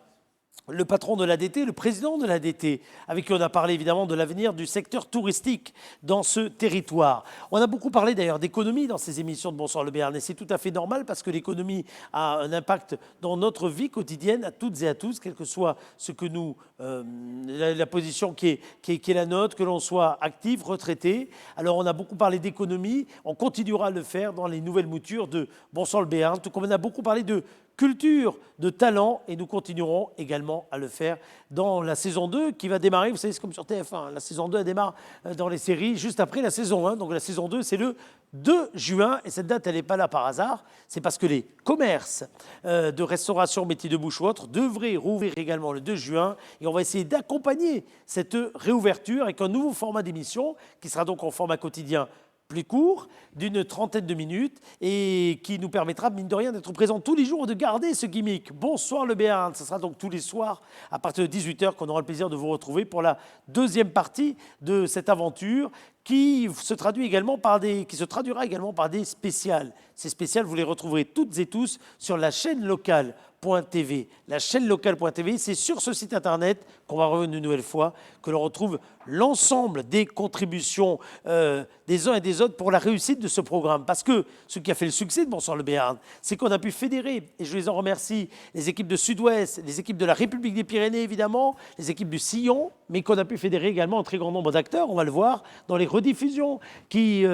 le patron de l'ADT, le président de l'ADT, avec qui on a parlé évidemment de l'avenir du secteur touristique dans ce territoire. On a beaucoup parlé d'ailleurs d'économie dans ces émissions de Bonsoir le Béarn, et c'est tout à fait normal parce que l'économie a un impact dans notre vie quotidienne à toutes et à tous, quelle que soit ce que nous, la position qui est la nôtre, que l'on soit actif, retraité. Alors on a beaucoup parlé d'économie, on continuera à le faire dans les nouvelles moutures de Bonsoir le Béarn, tout comme on a beaucoup parlé de culture, de talent, et nous continuerons également à le faire dans la saison 2 qui va démarrer, vous savez, c'est comme sur TF1, la saison 2 elle démarre dans les séries juste après la saison 1, donc la saison 2 c'est le 2 juin, et cette date elle n'est pas là par hasard, c'est parce que les commerces de restauration, métiers de bouche ou autres devraient rouvrir également le 2 juin, et on va essayer d'accompagner cette réouverture avec un nouveau format d'émission qui sera donc en format quotidien plus court, d'une trentaine de minutes, et qui nous permettra, mine de rien, d'être présents tous les jours et de garder ce gimmick. Bonsoir le Béarn, ce sera donc tous les soirs à partir de 18h qu'on aura le plaisir de vous retrouver pour la deuxième partie de cette aventure qui se traduira également par des spéciales. Ces spéciales, vous les retrouverez toutes et tous sur la chaîne locale.tv. La chaîne locale.tv, c'est sur ce site internet qu'on va revenir une nouvelle fois, que l'on retrouve l'ensemble des contributions des uns et des autres pour la réussite de ce programme. Parce que ce qui a fait le succès de Bonsoir le Béarn, c'est qu'on a pu fédérer, et je les en remercie, les équipes de Sud-Ouest, les équipes de la République des Pyrénées évidemment, les équipes du Sillon, mais qu'on a pu fédérer également un très grand nombre d'acteurs, on va le voir, dans les rediffusions qui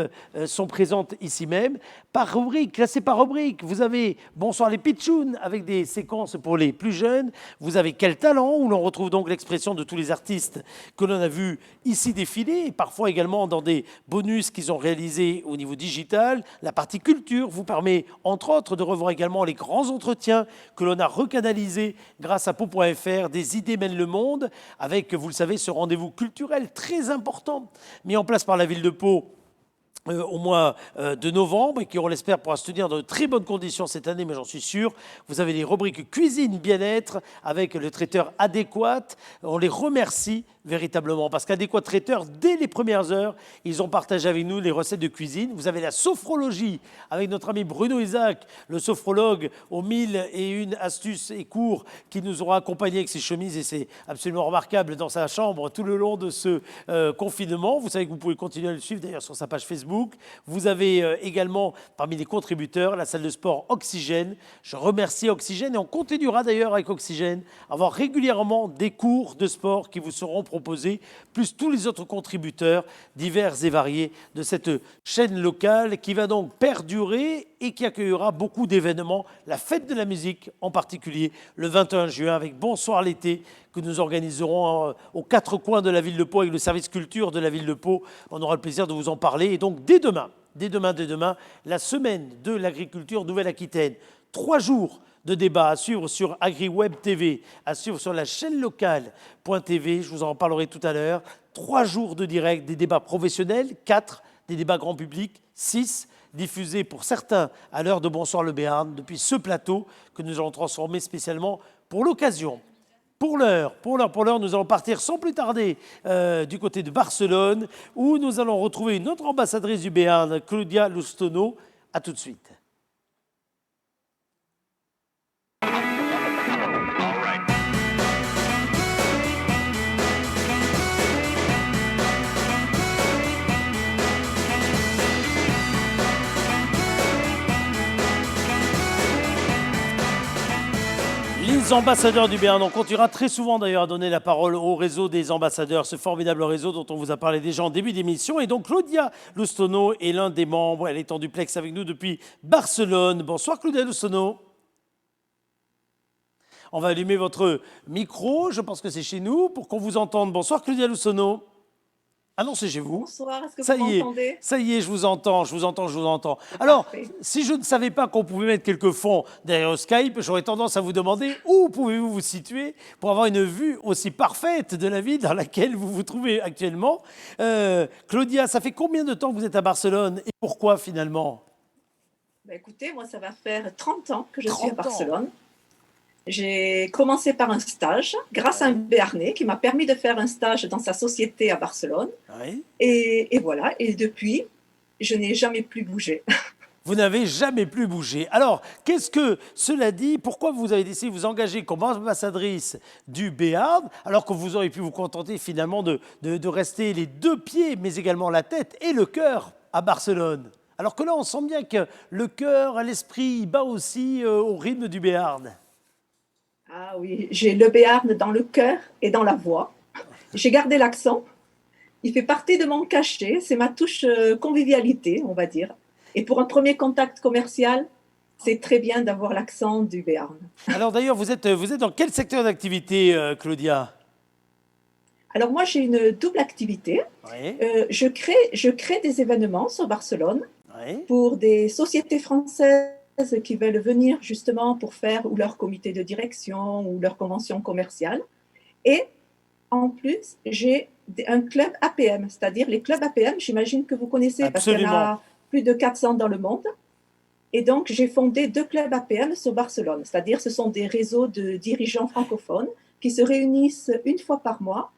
sont présentes ici même, par rubrique, classées par rubrique. Vous avez Bonsoir les Pitchouns, avec des séquences pour les plus jeunes. Vous avez Quel talent, où l'on retrouve donc l'expression de tous les artistes que l'on a vus ici défiler, et parfois également dans des bonus qu'ils ont réalisés au niveau digital. La partie culture vous permet, entre autres, de revoir également les grands entretiens que l'on a recanalisés grâce à Pau.fr, des idées mènent le monde, avec, vous le savez, ce rendez-vous culturel très important, mis en place par la ville de Pau au mois de novembre, et qui, on l'espère, pourra se tenir dans de très bonnes conditions cette année, mais j'en suis sûr. Vous avez les rubriques cuisine, bien-être, avec le traiteur adéquat. On les remercie véritablement, parce qu'Adéquat Traiteur, dès les premières heures, ils ont partagé avec nous les recettes de cuisine. Vous avez la sophrologie avec notre ami Bruno Isaac, le sophrologue aux 1001 astuces et cours, qui nous aura accompagnés avec ses chemises, et c'est absolument remarquable, dans sa chambre tout le long de ce confinement. Vous savez que vous pouvez continuer à le suivre d'ailleurs sur sa page Facebook. Vous avez également parmi les contributeurs la salle de sport Oxygène. Je remercie Oxygène, et on continuera d'ailleurs avec Oxygène à avoir régulièrement des cours de sport qui vous seront proposés, plus tous les autres contributeurs divers et variés de cette chaîne locale qui va donc perdurer et qui accueillera beaucoup d'événements. La fête de la musique en particulier le 21 juin avec Bonsoir l'été, que nous organiserons aux quatre coins de la ville de Pau avec le service culture de la ville de Pau. On aura le plaisir de vous en parler. Et donc dès demain, la semaine de l'agriculture Nouvelle-Aquitaine. 3 jours de débat à suivre sur AgriWeb TV, à suivre sur la chaîne locale.tv, je vous en parlerai tout à l'heure. 3 jours de direct, des débats professionnels, 4, des débats grand public, 6, diffusés pour certains à l'heure de Bonsoir le Béarn, depuis ce plateau que nous allons transformer spécialement pour l'occasion. Pour l'heure, nous allons partir sans plus tarder du côté de Barcelone, où nous allons retrouver une autre ambassadrice du Béarn, Claudia Lustono. À tout de suite. Les Les ambassadeurs du Béarn, on continuera très souvent d'ailleurs à donner la parole au réseau des ambassadeurs, ce formidable réseau dont on vous a parlé déjà en début d'émission. Et donc Claudia Loustono est l'un des membres, elle est en duplex avec nous depuis Barcelone. Bonsoir Claudia Loustono. On va allumer votre micro, je pense que c'est chez nous, pour qu'on vous entende. Bonsoir Claudia Loustono. Ah non, c'est chez vous. Bonsoir, est-ce que Ça vous y est, m'entendez? ça y est, je vous entends, je vous entends, je vous entends. Alors, Parfait. si je ne savais pas qu'on pouvait mettre quelques fonds derrière Skype, j'aurais tendance à vous demander où pouvez-vous vous situer pour avoir une vue aussi parfaite de la ville dans laquelle vous vous trouvez actuellement. Claudia, ça fait combien de temps que vous êtes à Barcelone et pourquoi finalement? Écoutez, moi, ça va faire 30 ans que je suis 30 à ans. Barcelone. J'ai commencé par un stage grâce à un Béarnais qui m'a permis de faire un stage dans sa société à Barcelone. Oui. Et voilà, et depuis, je n'ai jamais plus bougé. Vous n'avez jamais plus bougé. Alors, qu'est-ce que cela dit? Pourquoi vous avez décidé de vous engager comme ambassadrice du Béarn, alors que vous auriez pu vous contenter finalement de rester les deux pieds, mais également la tête et le cœur à Barcelone? Alors que là, on sent bien que le cœur, l'esprit bat aussi au rythme du Béarn. Ah oui, j'ai le Béarn dans le cœur et dans la voix. J'ai gardé l'accent. Il fait partie de mon cachet. C'est ma touche convivialité, on va dire. Et pour un premier contact commercial, c'est très bien d'avoir l'accent du Béarn. Alors d'ailleurs, vous êtes dans quel secteur d'activité, Claudia? Alors moi, j'ai une double activité. Oui, Je crée des événements sur Barcelone oui. pour des sociétés françaises qui veulent venir justement pour faire ou leur comité de direction ou leur convention commerciale. Et en plus, j'ai un club APM, c'est-à-dire les clubs APM, j'imagine que vous connaissez parce qu'il y en a plus de 400 dans le monde. Et donc, j'ai fondé 2 clubs APM sur Barcelone, c'est-à-dire ce sont des réseaux de dirigeants francophones qui se réunissent une fois par mois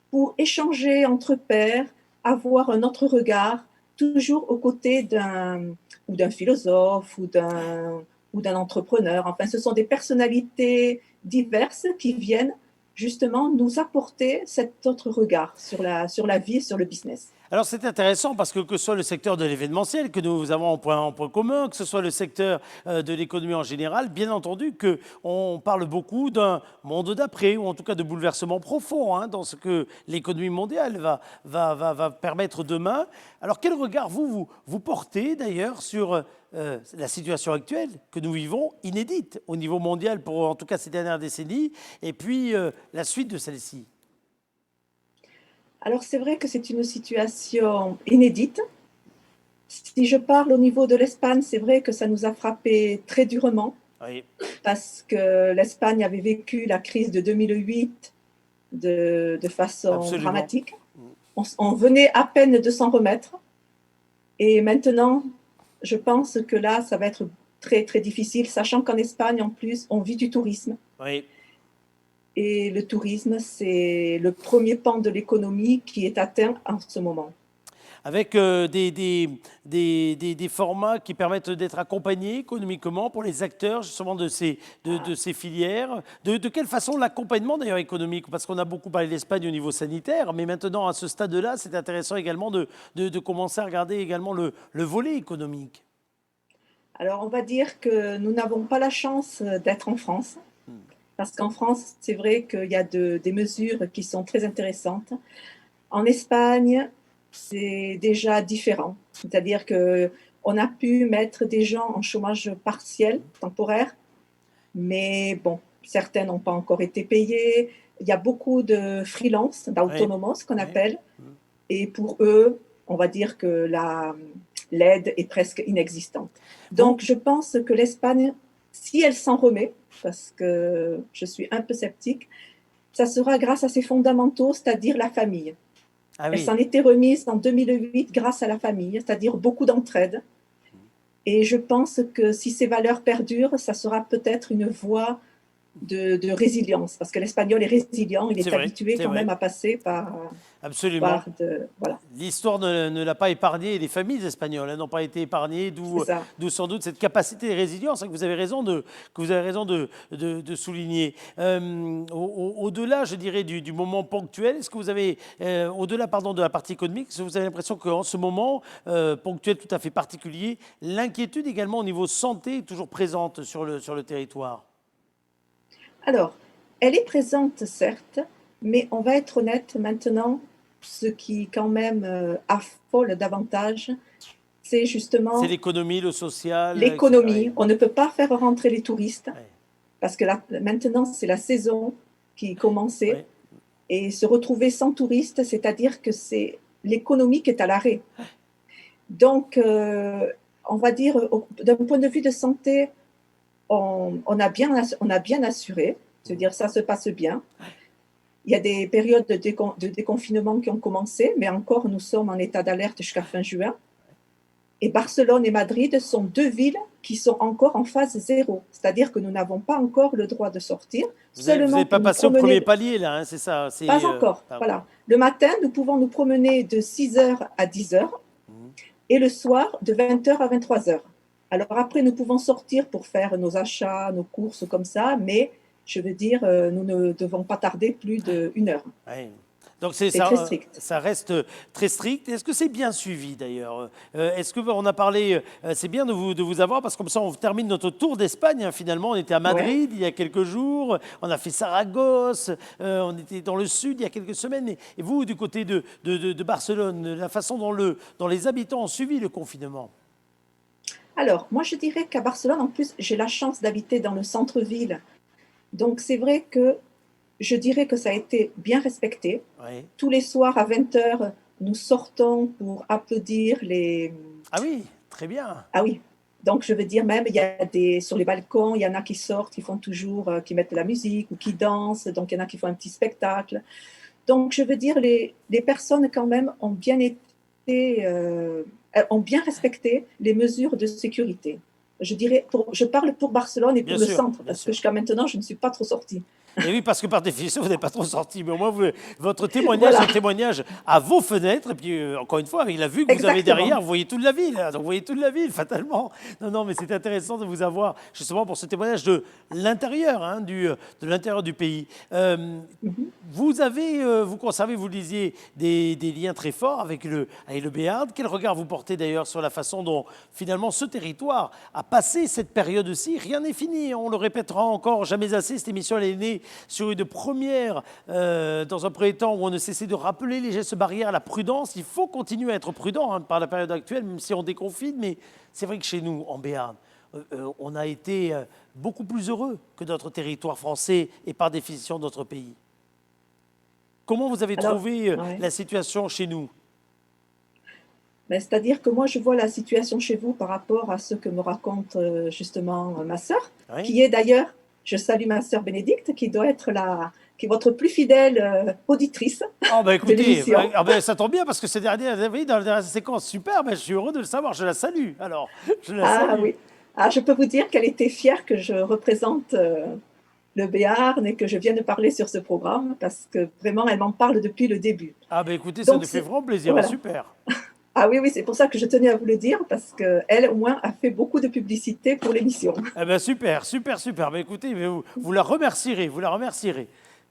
pour échanger entre pairs, avoir un autre regard, toujours aux côtés d'un philosophe ou d'un entrepreneur. Enfin, ce sont des personnalités diverses qui viennent justement nous apporter cet autre regard sur la vie et sur le business. Alors c'est intéressant parce que ce soit le secteur de l'événementiel que nous avons en point commun, que ce soit le secteur de l'économie en général, bien entendu qu'on parle beaucoup d'un monde d'après, ou en tout cas de bouleversements profonds dans ce que l'économie mondiale va permettre demain. Alors quel regard vous portez d'ailleurs sur la situation actuelle que nous vivons, inédite au niveau mondial pour en tout cas ces dernières décennies, et puis la suite de celle-ci? Alors c'est vrai que c'est une situation inédite. Si je parle au niveau de l'Espagne, c'est vrai que ça nous a frappé très durement, Oui. parce que l'Espagne avait vécu la crise de 2008 de façon Absolument. dramatique. On venait à peine de s'en remettre. Et maintenant, je pense que là, ça va être très, très difficile, sachant qu'en Espagne, en plus, on vit du tourisme. Oui. Et le tourisme, c'est le premier pan de l'économie qui est atteint en ce moment. Avec des formats qui permettent d'être accompagnés économiquement pour les acteurs justement de ces filières. De quelle façon l'accompagnement d'ailleurs économique? Parce qu'on a beaucoup parlé de l'Espagne au niveau sanitaire, mais maintenant à ce stade-là, c'est intéressant également de commencer à regarder également le volet économique. Alors, on va dire que nous n'avons pas la chance d'être en France. Parce qu'en France, c'est vrai qu'il y a des mesures qui sont très intéressantes. En Espagne, c'est déjà différent. C'est-à-dire qu'on a pu mettre des gens en chômage partiel, temporaire, mais bon, certains n'ont pas encore été payés. Il y a beaucoup de freelance, d'autonomos, ce qu'on appelle. Et pour eux, on va dire que l'aide est presque inexistante. Donc, je pense que l'Espagne, si elle s'en remet, parce que je suis un peu sceptique, ça sera grâce à ses fondamentaux, c'est-à-dire la famille. Ah oui. Elle s'en était remise en 2008 grâce à la famille, c'est-à-dire beaucoup d'entraide. Et je pense que si ces valeurs perdurent, ça sera peut-être une voie de résilience, parce que l'espagnol est résilient, il est habitué quand même à passer par... Absolument. Voilà. L'histoire ne l'a pas épargné, les familles espagnoles n'ont pas été épargnées, d'où sans doute cette capacité de résilience que vous avez raison de souligner. Au-delà, je dirais, du moment ponctuel, est-ce que vous avez, au-delà de la partie économique, est-ce que vous avez l'impression qu'en ce moment ponctuel tout à fait particulier, l'inquiétude également au niveau santé est toujours présente sur le territoire? Alors, elle est présente, certes, mais on va être honnête maintenant, ce qui quand même affole davantage, c'est justement C'est l'économie, le social, l'économie. etc. On ne peut pas faire rentrer les touristes Ouais. parce que maintenant, c'est la saison qui commençait Ouais. et se retrouver sans touristes, c'est-à-dire que c'est l'économie qui est à l'arrêt. Donc, on va dire, d'un point de vue de santé, on a bien assuré, c'est-à-dire ça se passe bien. Il y a des périodes de déconfinement qui ont commencé, mais encore nous sommes en état d'alerte jusqu'à fin juin. Et Barcelone et Madrid sont deux villes qui sont encore en phase zéro, c'est-à-dire que nous n'avons pas encore le droit de sortir. Vous Seulement n'êtes pas pour nous passé au promener. premier palier, là, hein, c'est ça? Pas encore, voilà. Le matin, nous pouvons nous promener de 6h à 10h et le soir de 20h à 23h. Alors après, nous pouvons sortir pour faire nos achats, nos courses comme ça, mais je veux dire, nous ne devons pas tarder plus d'1 heure. Ouais. Donc C'est très strict. ça reste très strict. Est-ce que c'est bien suivi d'ailleurs? Est-ce qu'on a parlé, c'est bien de vous avoir parce que comme ça on termine notre tour d'Espagne. Hein, finalement, on était à Madrid il y a quelques jours, on a fait Saragosse, on était dans le sud il y a quelques semaines. Et vous, du côté de Barcelone, la façon dont les habitants ont suivi le confinement? Alors, moi je dirais qu'à Barcelone, en plus, j'ai la chance d'habiter dans le centre-ville. Donc c'est vrai que je dirais que ça a été bien respecté. Ouais. Tous les soirs à 20h, nous sortons pour applaudir les... Ah oui, très bien. Ah oui, donc je veux dire même, il y a sur les balcons, il y en a qui sortent, qui font toujours, qui mettent de la musique ou qui dansent, donc il y en a qui font un petit spectacle. Donc je veux dire, les personnes quand même ont bien été, ont bien respecté les mesures de sécurité. Je dirais, je parle pour Barcelone et pour le centre, parce que jusqu'à maintenant, je ne suis pas trop sortie. Et oui, parce que par définition, vous n'êtes pas trop sorti. Mais au moins, votre témoignage est un témoignage à vos fenêtres. Et puis, encore une fois, avec la vue que vous avez derrière, vous voyez toute la ville. Hein, donc, vous voyez toute la ville, fatalement. Non, mais c'est intéressant de vous avoir, justement, pour ce témoignage de l'intérieur, hein, de l'intérieur du pays. Vous conservez, vous le disiez, des liens très forts avec le Béarn. Quel regard vous portez d'ailleurs sur la façon dont, finalement, ce territoire a passé cette période-ci? Rien n'est fini. On le répétera encore jamais assez. Cette émission, elle est née sur une première, dans un premier temps où on ne cessait de rappeler les gestes barrières, la prudence. Il faut continuer à être prudent par la période actuelle, même si on déconfine. Mais c'est vrai que chez nous, en Béarn, on a été beaucoup plus heureux que notre territoire français et par définition notre pays. Comment vous avez trouvé la situation chez nous? C'est-à-dire que moi, je vois la situation chez vous par rapport à ce que me raconte justement ma sœur, qui est d'ailleurs... Je salue ma sœur Bénédicte, qui doit être qui est votre plus fidèle auditrice. Oh, bah écoutez, ça tombe bien parce que ces dernières, dans la dernière séquence, super, je suis heureux de le savoir, je la salue. Alors, je la salue. Oui. Je peux vous dire qu'elle était fière que je représente le Béarn et que je vienne parler sur ce programme parce que vraiment, elle m'en parle depuis le début. Ah, écoutez, ça nous fait vraiment plaisir, voilà. Super. Ah oui, c'est pour ça que je tenais à vous le dire, parce qu'elle, au moins, a fait beaucoup de publicité pour l'émission. Eh bien, super. Écoutez, vous la remercierez,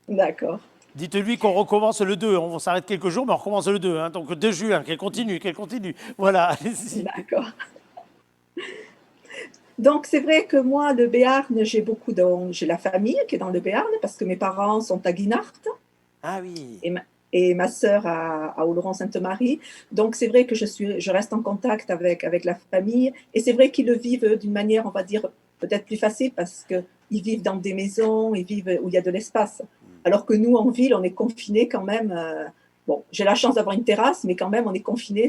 D'accord. Dites-lui qu'on recommence le 2. On s'arrête quelques jours, mais on recommence le 2. Hein, donc, 2 juin, qu'elle continue. Voilà, allez-y. D'accord. Donc, c'est vrai que moi, le Béarn, j'ai la famille qui est dans le Béarn, parce que mes parents sont à Guinart. Ah oui. Et ma sœur à Oloron-Sainte-Marie. Donc, c'est vrai que je reste en contact avec la famille. Et c'est vrai qu'ils le vivent d'une manière, on va dire, peut-être plus facile parce qu'ils vivent dans des maisons, ils vivent où il y a de l'espace. Alors que nous, en ville, on est confinés quand même. Bon, j'ai la chance d'avoir une terrasse, mais quand même, on est confinés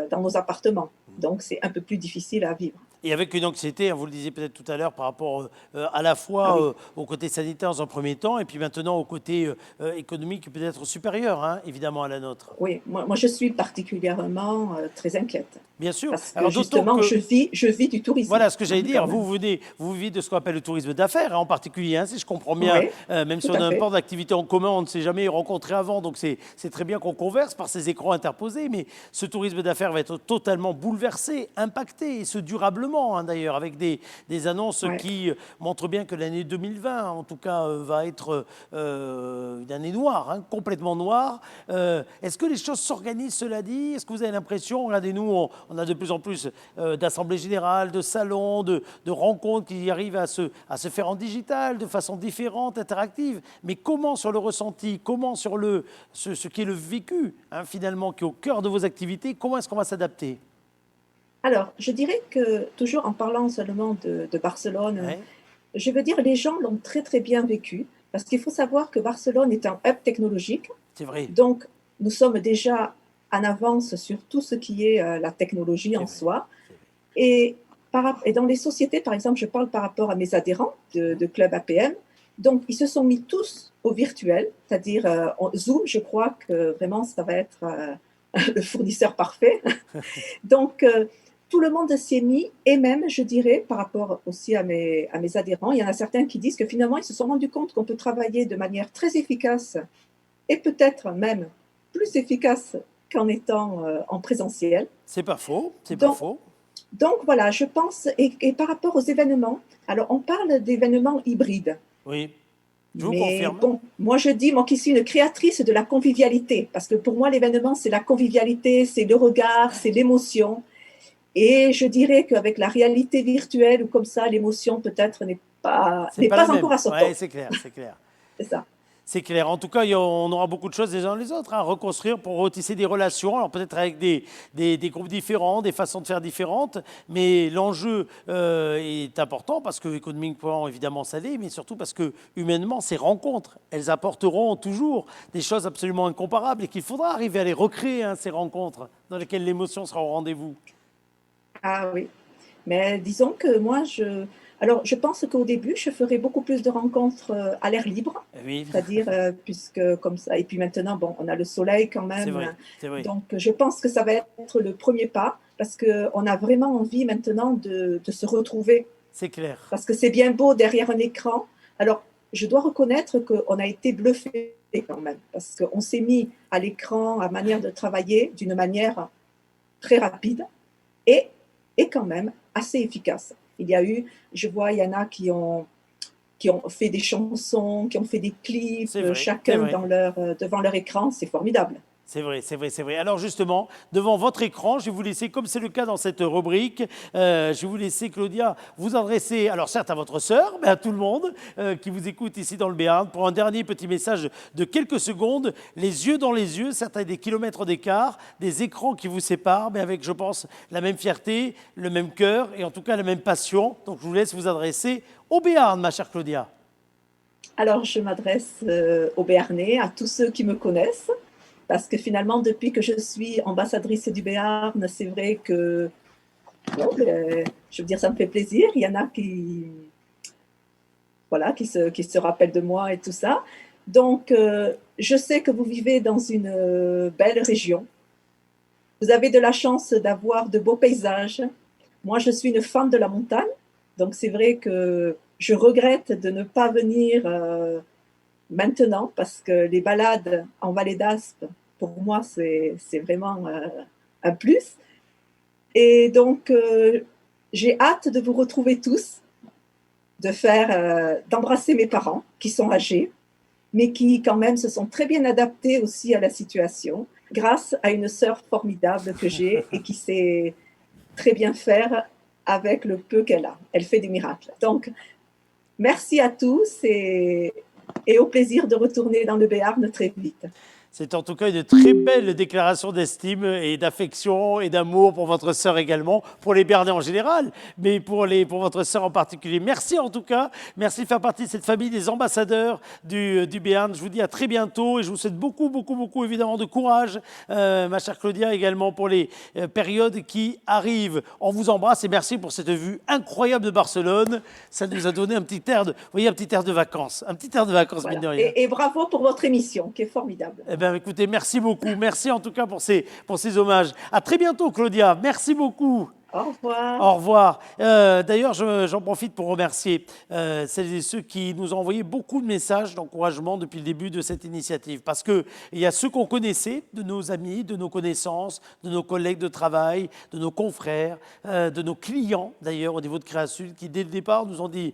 dans nos appartements. Donc, c'est un peu plus difficile à vivre. Et avec une anxiété, vous le disiez peut-être tout à l'heure, par rapport à la fois au côté sanitaire dans un premier temps, et puis maintenant au côté économique peut-être supérieur, hein, évidemment, à la nôtre. Oui, moi je suis particulièrement très inquiète. Bien sûr. Parce que alors, justement, je vis du tourisme. Voilà ce que j'allais dire. Vous vivez de ce qu'on appelle le tourisme d'affaires, hein, en particulier, hein, si je comprends bien. Même si on a un port d'activité en commun, on ne s'est jamais rencontré avant, donc c'est très bien qu'on converse par ces écrans interposés, mais ce tourisme d'affaires va être totalement bouleversé, impacté, et ce durablement. rapidement, hein, d'ailleurs, avec des annonces qui montrent bien que l'année 2020, en tout cas, va être une année noire, hein, complètement noire. Est-ce que les choses s'organisent, cela dit? Est-ce que vous avez l'impression, regardez-nous, on a de plus en plus d'assemblées générales, de salons, de rencontres qui arrivent à se faire en digital, de façon différente, interactive. Mais comment sur le ressenti, comment sur ce qui est le vécu, hein, finalement, qui est au cœur de vos activités, comment est-ce qu'on va s'adapter? Alors, je dirais que, toujours en parlant seulement de Barcelone, je veux dire, les gens l'ont très très bien vécu, parce qu'il faut savoir que Barcelone est un hub technologique. C'est vrai. Donc, nous sommes déjà en avance sur tout ce qui est la technologie en soi. Et dans les sociétés, par exemple, je parle par rapport à mes adhérents de Club APM, donc ils se sont mis tous au virtuel, c'est-à-dire Zoom, je crois que vraiment ça va être le fournisseur parfait. Donc, tout le monde s'y est mis, et même, je dirais, par rapport aussi à mes adhérents, il y en a certains qui disent que finalement, ils se sont rendus compte qu'on peut travailler de manière très efficace, et peut-être même plus efficace qu'en étant en présentiel. C'est pas faux, c'est pas faux. Donc voilà, je pense, et par rapport aux événements, alors on parle d'événements hybrides. Oui, je vous Mais confirme. bon, moi je dis, moi qui suis une créatrice de la convivialité, parce que pour moi l'événement c'est la convivialité, c'est le regard, c'est l'émotion. Et je dirais qu'avec la réalité virtuelle ou comme ça, l'émotion peut-être n'est pas encore à son top. Oui, c'est clair, c'est clair. C'est ça. C'est clair. En tout cas, on aura beaucoup de choses les uns les autres à reconstruire pour retisser des relations. Alors peut-être avec des groupes différents, des façons de faire différentes. Mais l'enjeu est important parce que économiquement, évidemment, ça l'est, mais surtout parce que humainement, ces rencontres, elles apporteront toujours des choses absolument incomparables et qu'il faudra arriver à les recréer, hein, ces rencontres dans lesquelles l'émotion sera au rendez-vous. Ah oui. Mais disons que moi, je pense qu'au début, je ferai beaucoup plus de rencontres à l'air libre, oui. C'est-à-dire puisque comme ça. Et puis maintenant, bon, on a le soleil quand même. C'est vrai. Donc, je pense que ça va être le premier pas parce qu'on a vraiment envie maintenant de se retrouver. C'est clair. Parce que c'est bien beau derrière un écran. Alors, je dois reconnaître qu'on a été bluffé quand même parce qu'on s'est mis à l'écran, à manière de travailler d'une manière très rapide et quand même assez efficace. Il y a eu, je vois, il y en a qui ont fait des chansons, qui ont fait des clips, chacun devant leur écran, c'est formidable. C'est vrai, c'est vrai, c'est vrai. Alors justement, devant votre écran, je vais vous laisser, comme c'est le cas dans cette rubrique, je vais vous laisser, Claudia, vous adresser, alors certes à votre sœur, mais à tout le monde qui vous écoute ici dans le Béarn, pour un dernier petit message de quelques secondes, les yeux dans les yeux, certains des kilomètres d'écart, des écrans qui vous séparent, mais avec, je pense, la même fierté, le même cœur et en tout cas la même passion. Donc je vous laisse vous adresser au Béarn, ma chère Claudia. Alors je m'adresse aux Béarnais, à tous ceux qui me connaissent. Parce que finalement, depuis que je suis ambassadrice du Béarn, c'est vrai que, bon, je veux dire, ça me fait plaisir. Il y en a qui se rappellent de moi et tout ça. Donc, je sais que vous vivez dans une belle région. Vous avez de la chance d'avoir de beaux paysages. Moi, je suis une fan de la montagne. Donc, c'est vrai que je regrette de ne pas venir maintenant parce que les balades en Vallée d'Aspe, pour moi, c'est vraiment un plus. Et donc, j'ai hâte de vous retrouver tous, d'embrasser mes parents qui sont âgés, mais qui quand même se sont très bien adaptés aussi à la situation, grâce à une sœur formidable que j'ai et qui sait très bien faire avec le peu qu'elle a. Elle fait des miracles. Donc, merci à tous et au plaisir de retourner dans le Béarn très vite. C'est en tout cas une très belle déclaration d'estime et d'affection et d'amour pour votre sœur également, pour les Béarnais en général, mais pour votre sœur en particulier. Merci en tout cas, merci de faire partie de cette famille des ambassadeurs du Béarn. Je vous dis à très bientôt et je vous souhaite beaucoup, beaucoup, beaucoup évidemment de courage, ma chère Claudia, également pour les périodes qui arrivent. On vous embrasse et merci pour cette vue incroyable de Barcelone. Ça nous a donné un petit air de vacances, voilà. Mine de rien. Et bravo pour votre émission qui est formidable. Eh bien, écoutez, merci beaucoup. Merci en tout cas pour ces hommages. À très bientôt, Claudia. Merci beaucoup. Au revoir. Au revoir. D'ailleurs, j'en profite pour remercier celles et ceux qui nous ont envoyé beaucoup de messages d'encouragement depuis le début de cette initiative. Parce qu'il y a ceux qu'on connaissait, de nos amis, de nos connaissances, de nos collègues de travail, de nos confrères, de nos clients d'ailleurs au niveau de Créasud, qui dès le départ nous ont dit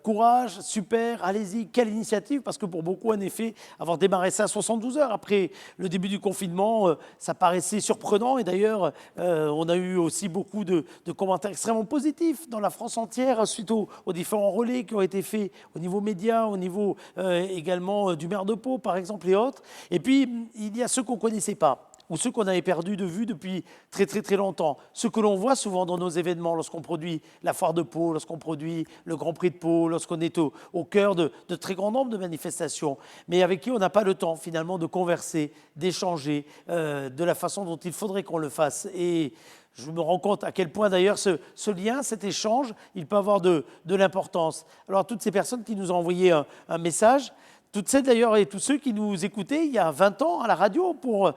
courage, super, allez-y, quelle initiative. Parce que pour beaucoup, en effet, avoir démarré ça 72 heures après le début du confinement, ça paraissait surprenant. Et d'ailleurs, on a eu aussi beaucoup de commentaires extrêmement positifs dans la France entière suite aux différents relais qui ont été faits au niveau média, au niveau également du maire de Pau, par exemple, et autres. Et puis, il y a ceux qu'on ne connaissait pas ou ceux qu'on avait perdus de vue depuis très très très longtemps. Ceux que l'on voit souvent dans nos événements, lorsqu'on produit la foire de Pau, lorsqu'on produit le Grand Prix de Pau, lorsqu'on est au cœur de très grand nombre de manifestations, mais avec qui on n'a pas le temps finalement de converser, d'échanger de la façon dont il faudrait qu'on le fasse. Et je me rends compte à quel point d'ailleurs ce lien, cet échange, il peut avoir de l'importance. Alors à toutes ces personnes qui nous ont envoyé un message, toutes celles d'ailleurs et tous ceux qui nous écoutaient il y a 20 ans à la radio pour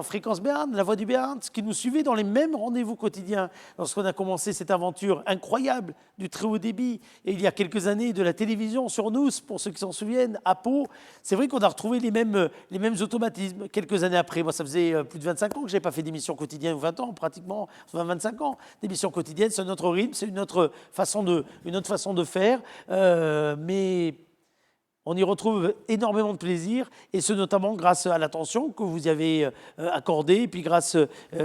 Fréquence Béarn, La Voix du Béarn, qui nous suivaient dans les mêmes rendez-vous quotidiens lorsqu'on a commencé cette aventure incroyable du très haut débit. Et il y a quelques années de la télévision sur nous, pour ceux qui s'en souviennent, à Pau. C'est vrai qu'on a retrouvé les mêmes automatismes quelques années après. Moi, ça faisait plus de 25 ans que je n'avais pas fait d'émission quotidienne, ou 20 ans pratiquement, 25 ans d'émission quotidienne. C'est notre rythme, c'est une autre façon de faire. Mais on y retrouve énormément de plaisir, et ce notamment grâce à l'attention que vous y avez accordée, et puis grâce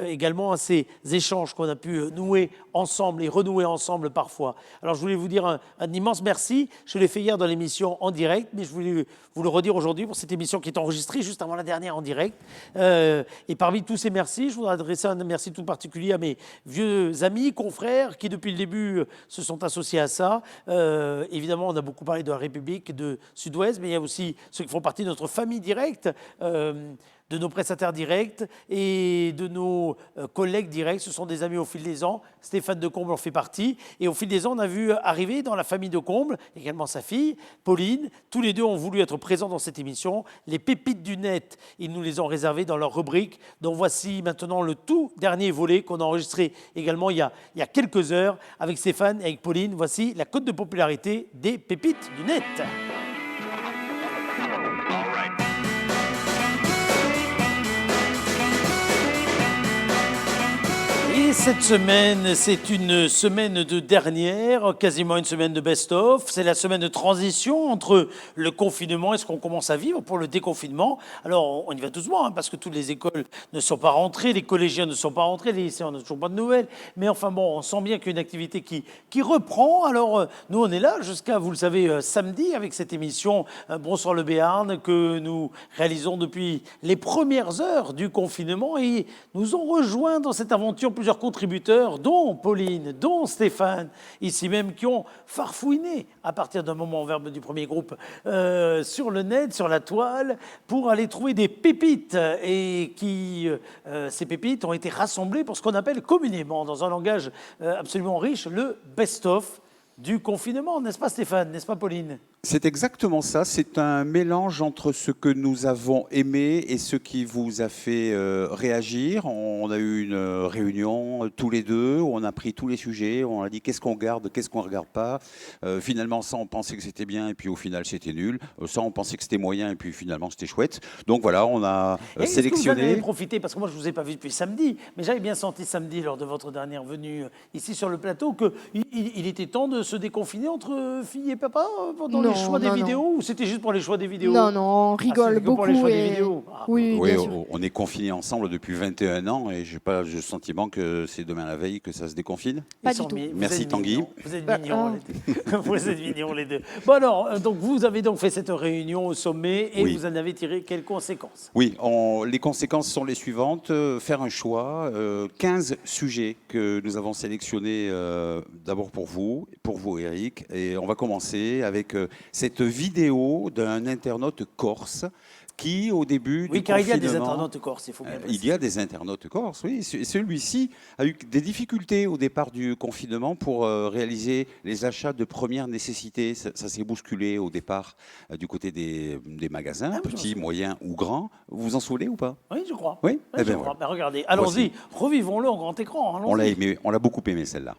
également à ces échanges qu'on a pu nouer ensemble et renouer ensemble parfois. Alors je voulais vous dire un immense merci. Je l'ai fait hier dans l'émission en direct, mais je voulais vous le redire aujourd'hui pour cette émission qui est enregistrée juste avant la dernière en direct. Et parmi tous ces merci, je voudrais adresser un merci tout particulier à mes vieux amis, confrères, qui depuis le début se sont associés à ça. Évidemment, on a beaucoup parlé de la République, de Sud-Ouest, mais il y a aussi ceux qui font partie de notre famille directe, de nos prestataires directs et de nos collègues directs. Ce sont des amis au fil des ans. Stéphane de Comble en fait partie. Et au fil des ans, on a vu arriver dans la famille de Comble, également sa fille, Pauline. Tous les deux ont voulu être présents dans cette émission. Les pépites du net, ils nous les ont réservées dans leur rubrique. Donc voici maintenant le tout dernier volet qu'on a enregistré également il y a quelques heures avec Stéphane et avec Pauline. Voici la cote de popularité des pépites du net. Et cette semaine, c'est une semaine de dernière, quasiment une semaine de best-of. C'est la semaine de transition entre le confinement et ce qu'on commence à vivre pour le déconfinement. Alors, on y va doucement, parce que toutes les écoles ne sont pas rentrées, les collégiens ne sont pas rentrés, les lycéens n'ont toujours pas de nouvelles. Mais enfin bon, on sent bien qu'il y a une activité qui reprend. Alors, nous, on est là jusqu'à, vous le savez, samedi, avec cette émission Bonsoir le Béarn, que nous réalisons depuis les premières heures du confinement. Et nous ont rejoint dans cette aventure plusieurs contributeurs, dont Pauline, dont Stéphane, ici même, qui ont farfouiné à partir d'un moment en verbe du premier groupe sur le net, sur la toile, pour aller trouver des pépites, et ces pépites ont été rassemblées pour ce qu'on appelle communément, dans un langage absolument riche, le best-of du confinement, n'est-ce pas Stéphane, n'est-ce pas Pauline ? C'est exactement ça, c'est un mélange entre ce que nous avons aimé et ce qui vous a fait réagir. On a eu une réunion tous les deux, où on a pris tous les sujets, on a dit qu'est-ce qu'on garde, qu'est-ce qu'on ne regarde pas. Finalement, ça on pensait que c'était bien et puis au final c'était nul. Ça on pensait que c'était moyen et puis finalement c'était chouette. Donc voilà, on a sélectionné. Est-ce que vous en avez profité, parce que moi je ne vous ai pas vu depuis samedi, mais j'avais bien senti samedi lors de votre dernière venue ici sur le plateau qu'il était temps de se déconfiner entre filles et papa pendant les choix des vidéos, ou c'était juste pour les choix des vidéos ? Non, on rigole beaucoup. Pour les choix des vidéos. Oui, on est confinés ensemble depuis 21 ans et je n'ai pas le sentiment que c'est demain la veille que ça se déconfine. Pas du tout. Merci Tanguy. Vous êtes mignons les deux. Vous êtes mignons les deux. Bon alors, donc vous avez donc fait cette réunion au sommet et vous en avez tiré quelles conséquences ? Oui, les conséquences sont les suivantes. Faire un choix, 15 sujets que nous avons sélectionnés d'abord pour vous Eric, et on va commencer avec cette vidéo d'un internaute corse qui, au début Oui, du car il y a des confinement, internautes corses, il faut bien il préciser. y a des internautes corses, oui. Celui-ci a eu des difficultés au départ du confinement pour réaliser les achats de première nécessité. Ça s'est bousculé au départ du côté des magasins, Ah oui, je m'en petits, souviens. moyens ou grands. Vous vous en souvenez ou pas? Oui, je crois. Oui, je eh ben crois. voilà. Ben, regardez, allons-y, revivons-le en grand écran. On l'a allons-y. aimé, on l'a beaucoup aimé celle-là.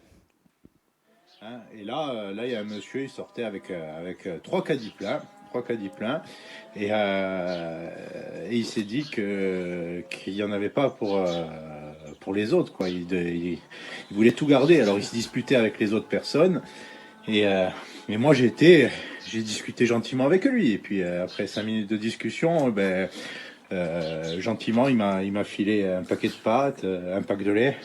Hein, et là, il y a un monsieur, il sortait avec trois caddies pleins, et il s'est dit qu'il n'y en avait pas pour les autres, quoi. Il voulait tout garder, alors il se disputait avec les autres personnes, mais moi j'ai discuté gentiment avec lui, et puis après 5 minutes de discussion, gentiment il m'a filé un paquet de pâtes, un pack de lait,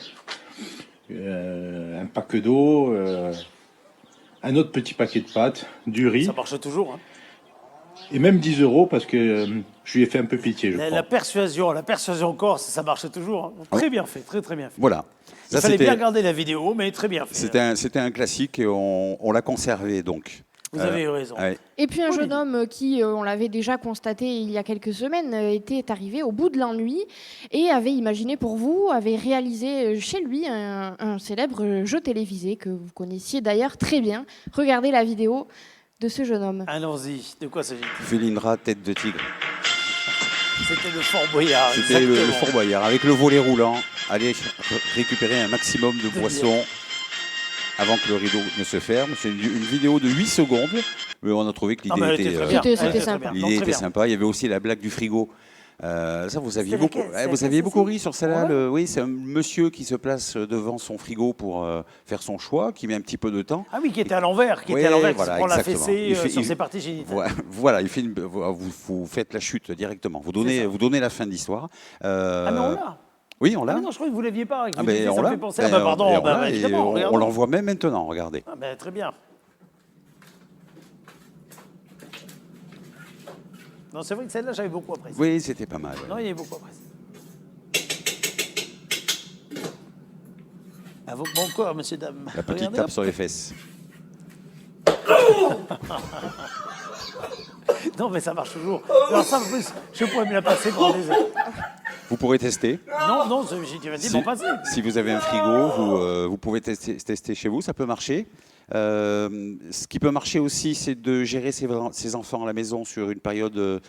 un pack d'eau, un autre petit paquet de pâtes, du riz, Ça marche toujours. Hein. et même 10 € parce que je lui ai fait un peu pitié, je La crois. persuasion corse, ça marche toujours. Hein. Très bien fait, très très bien fait. Voilà. Il Ça, fallait c'était- bien regarder la vidéo, mais très bien fait. C'était un classique et on l'a conservé donc. Vous avez eu raison. Ouais. Et puis un Oui. jeune homme qui, on l'avait déjà constaté il y a quelques semaines, était arrivé au bout de l'ennui et avait imaginé pour vous, avait réalisé chez lui un célèbre jeu télévisé que vous connaissiez d'ailleurs très bien. Regardez la vidéo de ce jeune homme. Allons-y, de quoi s'agit-il? Felindra, tête de tigre. C'était le Fort Boyard. C'était le exactement. Fort Boyard avec le volet roulant. Allez récupérer un maximum de boissons avant que le rideau ne se ferme. C'est une vidéo de 8 secondes, mais on a trouvé que Ah, l'idée mais elle était était, très bien. C'était- Elle c'était était très sympa. bien. Non, l'idée très était bien. sympa. Il y avait aussi la blague du frigo. Ça, vous aviez C'était beaucoup, laquelle? C'est vous laquelle, aviez c'est beaucoup ça ri sur celle-là. Ouais. Oui, c'est un monsieur qui se place devant son frigo pour faire son choix, qui met un petit peu de temps. Ah oui, qui était à l'envers, qui Ouais, se voilà, prend la exactement. fessée Il fait- sur il- ses parties génitales. Voilà, il fait vous faites la chute directement. Vous C'est ça. donnez la fin de l'histoire. Ah mais on l'a. Oui, on Ah l'a. mais non, je crois que vous l'aviez pas. Ah, ben, ça on me l'a. fait penser. Ben, Ah bah pardon, on bah, l'a, et évidemment. on regardons. l'envoie même maintenant, regardez. Ah ben, très bien. Non, c'est vrai que celle-là, j'avais beaucoup apprécié. Oui, c'était pas mal. Non, il y avait beaucoup apprécié. À vos bons corps, monsieur, dame. La petite Regardez, tape hop. sur les fesses. Non, mais ça marche toujours. Alors ça, en plus, je pourrais me la passer pour des... Vous pourrez tester. Non, j'ai dit, vas-y, m'en passer. Si vous avez un frigo, vous pouvez tester chez vous, ça peut marcher. Ce qui peut marcher aussi, c'est de gérer ses enfants à la maison sur une période,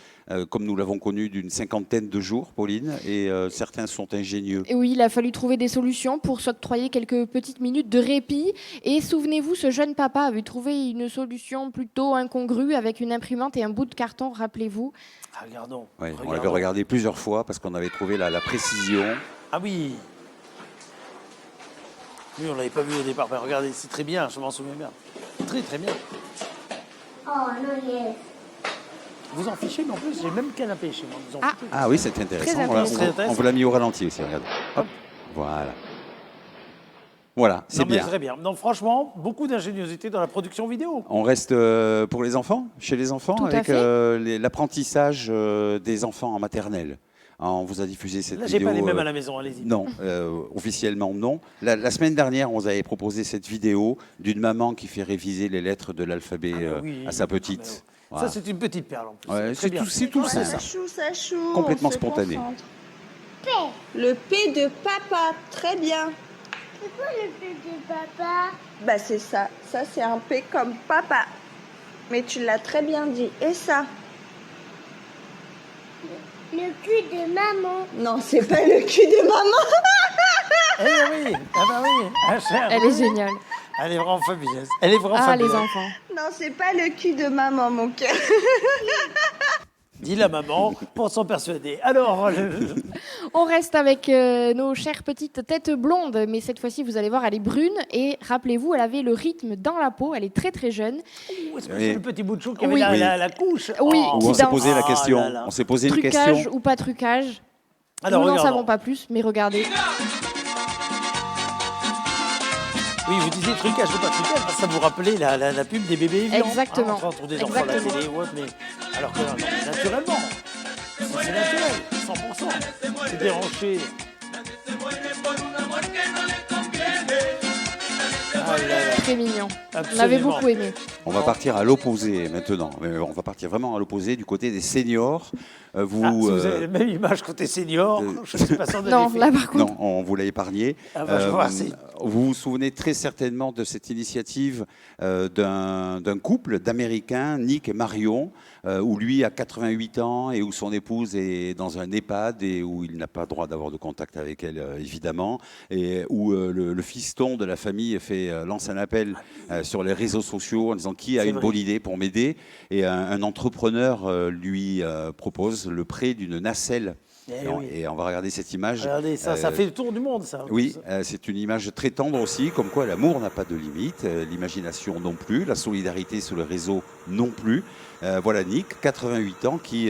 comme nous l'avons connu, d'une 50aine de jours, Pauline, et certains sont ingénieux. Et oui, il a fallu trouver des solutions pour s'octroyer quelques petites minutes de répit. Et souvenez-vous, ce jeune papa avait trouvé une solution plutôt incongrue avec une imprimante et un bout de carton, rappelez-vous. Ah, regardons. Ouais, on regardons. l'avait regardé plusieurs fois parce qu'on avait trouvé la précision. Ah oui. Oui, on l'avait pas vu au départ. Mais regardez, c'est très bien, je m'en souviens bien. Très, très bien. Oh, non, yes. Vous en fichez, mais en plus, j'ai même canapé chez moi. Vous en Ah. foutez. Ah oui, c'est intéressant. Très Voilà, intéressant. on vous l'a mis au ralenti aussi, regardez. Hop, voilà. Voilà, c'est Non, mais bien. très bien. Donc, franchement, beaucoup d'ingéniosité dans la production vidéo. On reste pour les enfants, chez les enfants, Tout à avec fait. l'apprentissage des enfants en maternelle. On vous a diffusé cette Là, j'ai vidéo. pas les mêmes à la maison, allez-y. Non, officiellement non. La semaine dernière, on vous avait proposé cette vidéo d'une maman qui fait réviser les lettres de l'alphabet Oui. à sa Ah, petite. mais Voilà. Ça, c'est une petite perle en plus. Ouais, Très c'est bien. tout ça. Ça choue. Complètement on se spontané. concentre. Le P de papa, très bien. C'est quoi le fait de papa? Bah c'est ça. Ça c'est un P comme papa. Mais tu l'as très bien dit. Et ça? Le cul de maman. Non, c'est pas le cul de maman. Eh oui, ah bah oui. Ah, cher. Elle est géniale. Elle est vraiment fabuleuse. Elle est vraiment Ah, les fabuleuse. enfants. Non, c'est pas le cul de maman, mon cœur. Dit la maman pour s'en persuader. Alors, On reste avec nos chères petites têtes blondes, mais cette fois-ci, vous allez voir, elle est brune. Et rappelez-vous, elle avait le rythme dans la peau. Elle est très très jeune. est-ce que c'est le petit bout de chou qui avait Oui. la couche? Oui, Oh. Où qui on s'est danse. posé la Ah question. là là. On s'est posé une Trucage question. ou pas trucage. Alors, Nous n'en regardons. savons pas plus, mais regardez. Oui, vous disiez trucage ou pas trucage, parce que ça vous rappelait la pub des bébés Evian. Exactement. Ah, on retrouve des enfants à la Exactement. télé ou autre, mais alors que non, mais naturellement, c'est naturel, 100%. C'est déhanché. Ah là là, Très mignon. On absolument. avait beaucoup aimé. On va partir à l'opposé maintenant. Mais on va partir vraiment à l'opposé du côté des seniors. Si vous avez la même image côté senior, je ne suis pas sûr de Non, là par contre. Non, on vous l'a épargné. Ah bah, je vous remercie. Vous vous souvenez très certainement de cette initiative d'un couple d'Américains, Nick et Marion, où lui a 88 ans et où son épouse est dans un EHPAD et où il n'a pas le droit d'avoir de contact avec elle, évidemment, et où le fiston de la famille lance un appel sur les réseaux sociaux en disant qui a une bonne idée pour m'aider, et un entrepreneur lui propose le prêt d'une nacelle. Et on va regarder cette image. Regardez, ça fait le tour du monde, ça. Oui, c'est une image très tendre aussi, comme quoi l'amour n'a pas de limite, l'imagination non plus, la solidarité sur le réseau non plus. Voilà Nick, 88 ans, qui,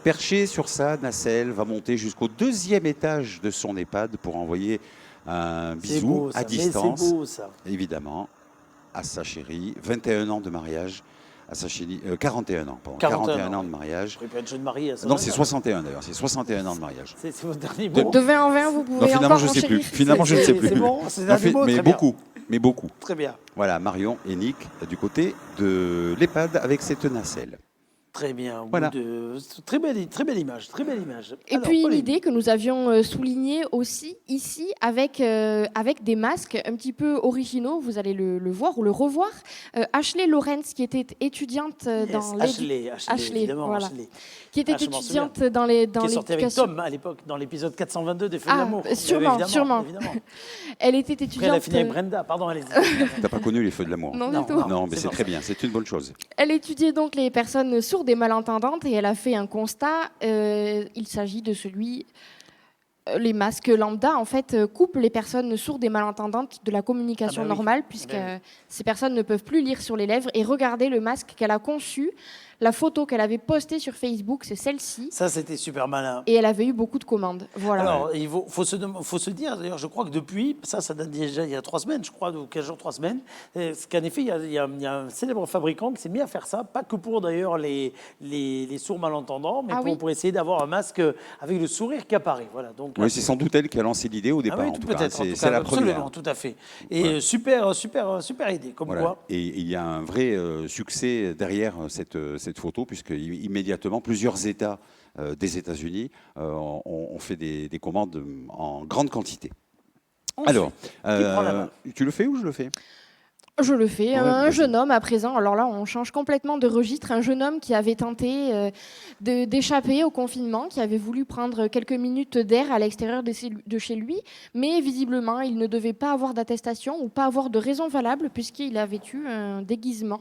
perché sur sa nacelle, va monter jusqu'au 2e étage de son EHPAD pour envoyer un bisou beau, à distance, c'est beau, ça. évidemment, à sa chérie. 21 ans de mariage. À sa chérie, 41 ans, pardon. 41 ans de mariage. Vous pouvez être jeune marié à ça. Non, c'est 61 d'ailleurs, c'est 61 ans de mariage. C'est votre dernier mot. De 20 en 20, vous pouvez Non, finalement, encore je ne sais enchérir. plus. Finalement, je ne sais plus. C'est bon, c'est Non, dernier mot, mais très bien. beaucoup, mais beaucoup. Très bien. Voilà, Marion et Nick du côté de l'EHPAD avec cette nacelle. Très bien. Voilà. Très belle image. Très belle image. Et Alors, puis une Pauline. idée que nous avions soulignée aussi ici avec des masques un petit peu originaux, vous allez le voir ou le revoir. Ashley Lawrence, qui était étudiante dans Ashley, évidemment, voilà. Ashley. Qui était Je m'en souviens. étudiante dans Qui est sortie avec l'éducation. Tom à l'époque, dans l'épisode 422 des Feux de l'amour. Sûrement. Évidemment. Elle était Après, étudiante. elle a fini avec Brenda. Pardon, allez-y. T'as pas connu les feux de l'amour? Non, Non, du tout. Non, mais c'est c'est bon. très bien, c'est une bonne chose. Elle étudiait donc les personnes sourdes et malentendantes et elle a fait un constat. Il s'agit de celui. Les masques lambda, en fait, coupent les personnes sourdes et malentendantes de la communication oui. normale, puisque ces personnes ne peuvent plus lire sur les lèvres. Et regardez le masque qu'elle a conçu. La photo qu'elle avait postée sur Facebook, c'est celle-ci. Ça, c'était super malin. Et elle avait eu beaucoup de commandes. Voilà. Alors, il faut se dire, d'ailleurs, je crois que depuis, ça date déjà il y a 3 semaines, je crois, ou 15 jours, 3 semaines, qu'en effet, il y a un célèbre fabricant qui s'est mis à faire ça, pas que pour d'ailleurs les sourds malentendants, mais pour essayer d'avoir un masque avec le sourire qui apparaît. Voilà, donc, Oui, c'est sans doute elle qui a lancé l'idée au départ. oui, en tout peut-être. cas. C'est la absolument, première. tout à fait. Et super idée, comme Voilà. quoi. Et il y a un vrai succès derrière cette photo, puisque immédiatement plusieurs États des États-Unis ont fait des commandes en grande quantité. Ensuite, Alors, qui prend la main tu le fais ou je le fais? Je le fais. Ouais, Un vas-y. jeune homme à présent, alors là on change complètement de registre, un jeune homme qui avait tenté d'échapper au confinement, qui avait voulu prendre quelques minutes d'air à l'extérieur de chez lui, mais visiblement il ne devait pas avoir d'attestation ou pas avoir de raison valable puisqu'il avait eu un déguisement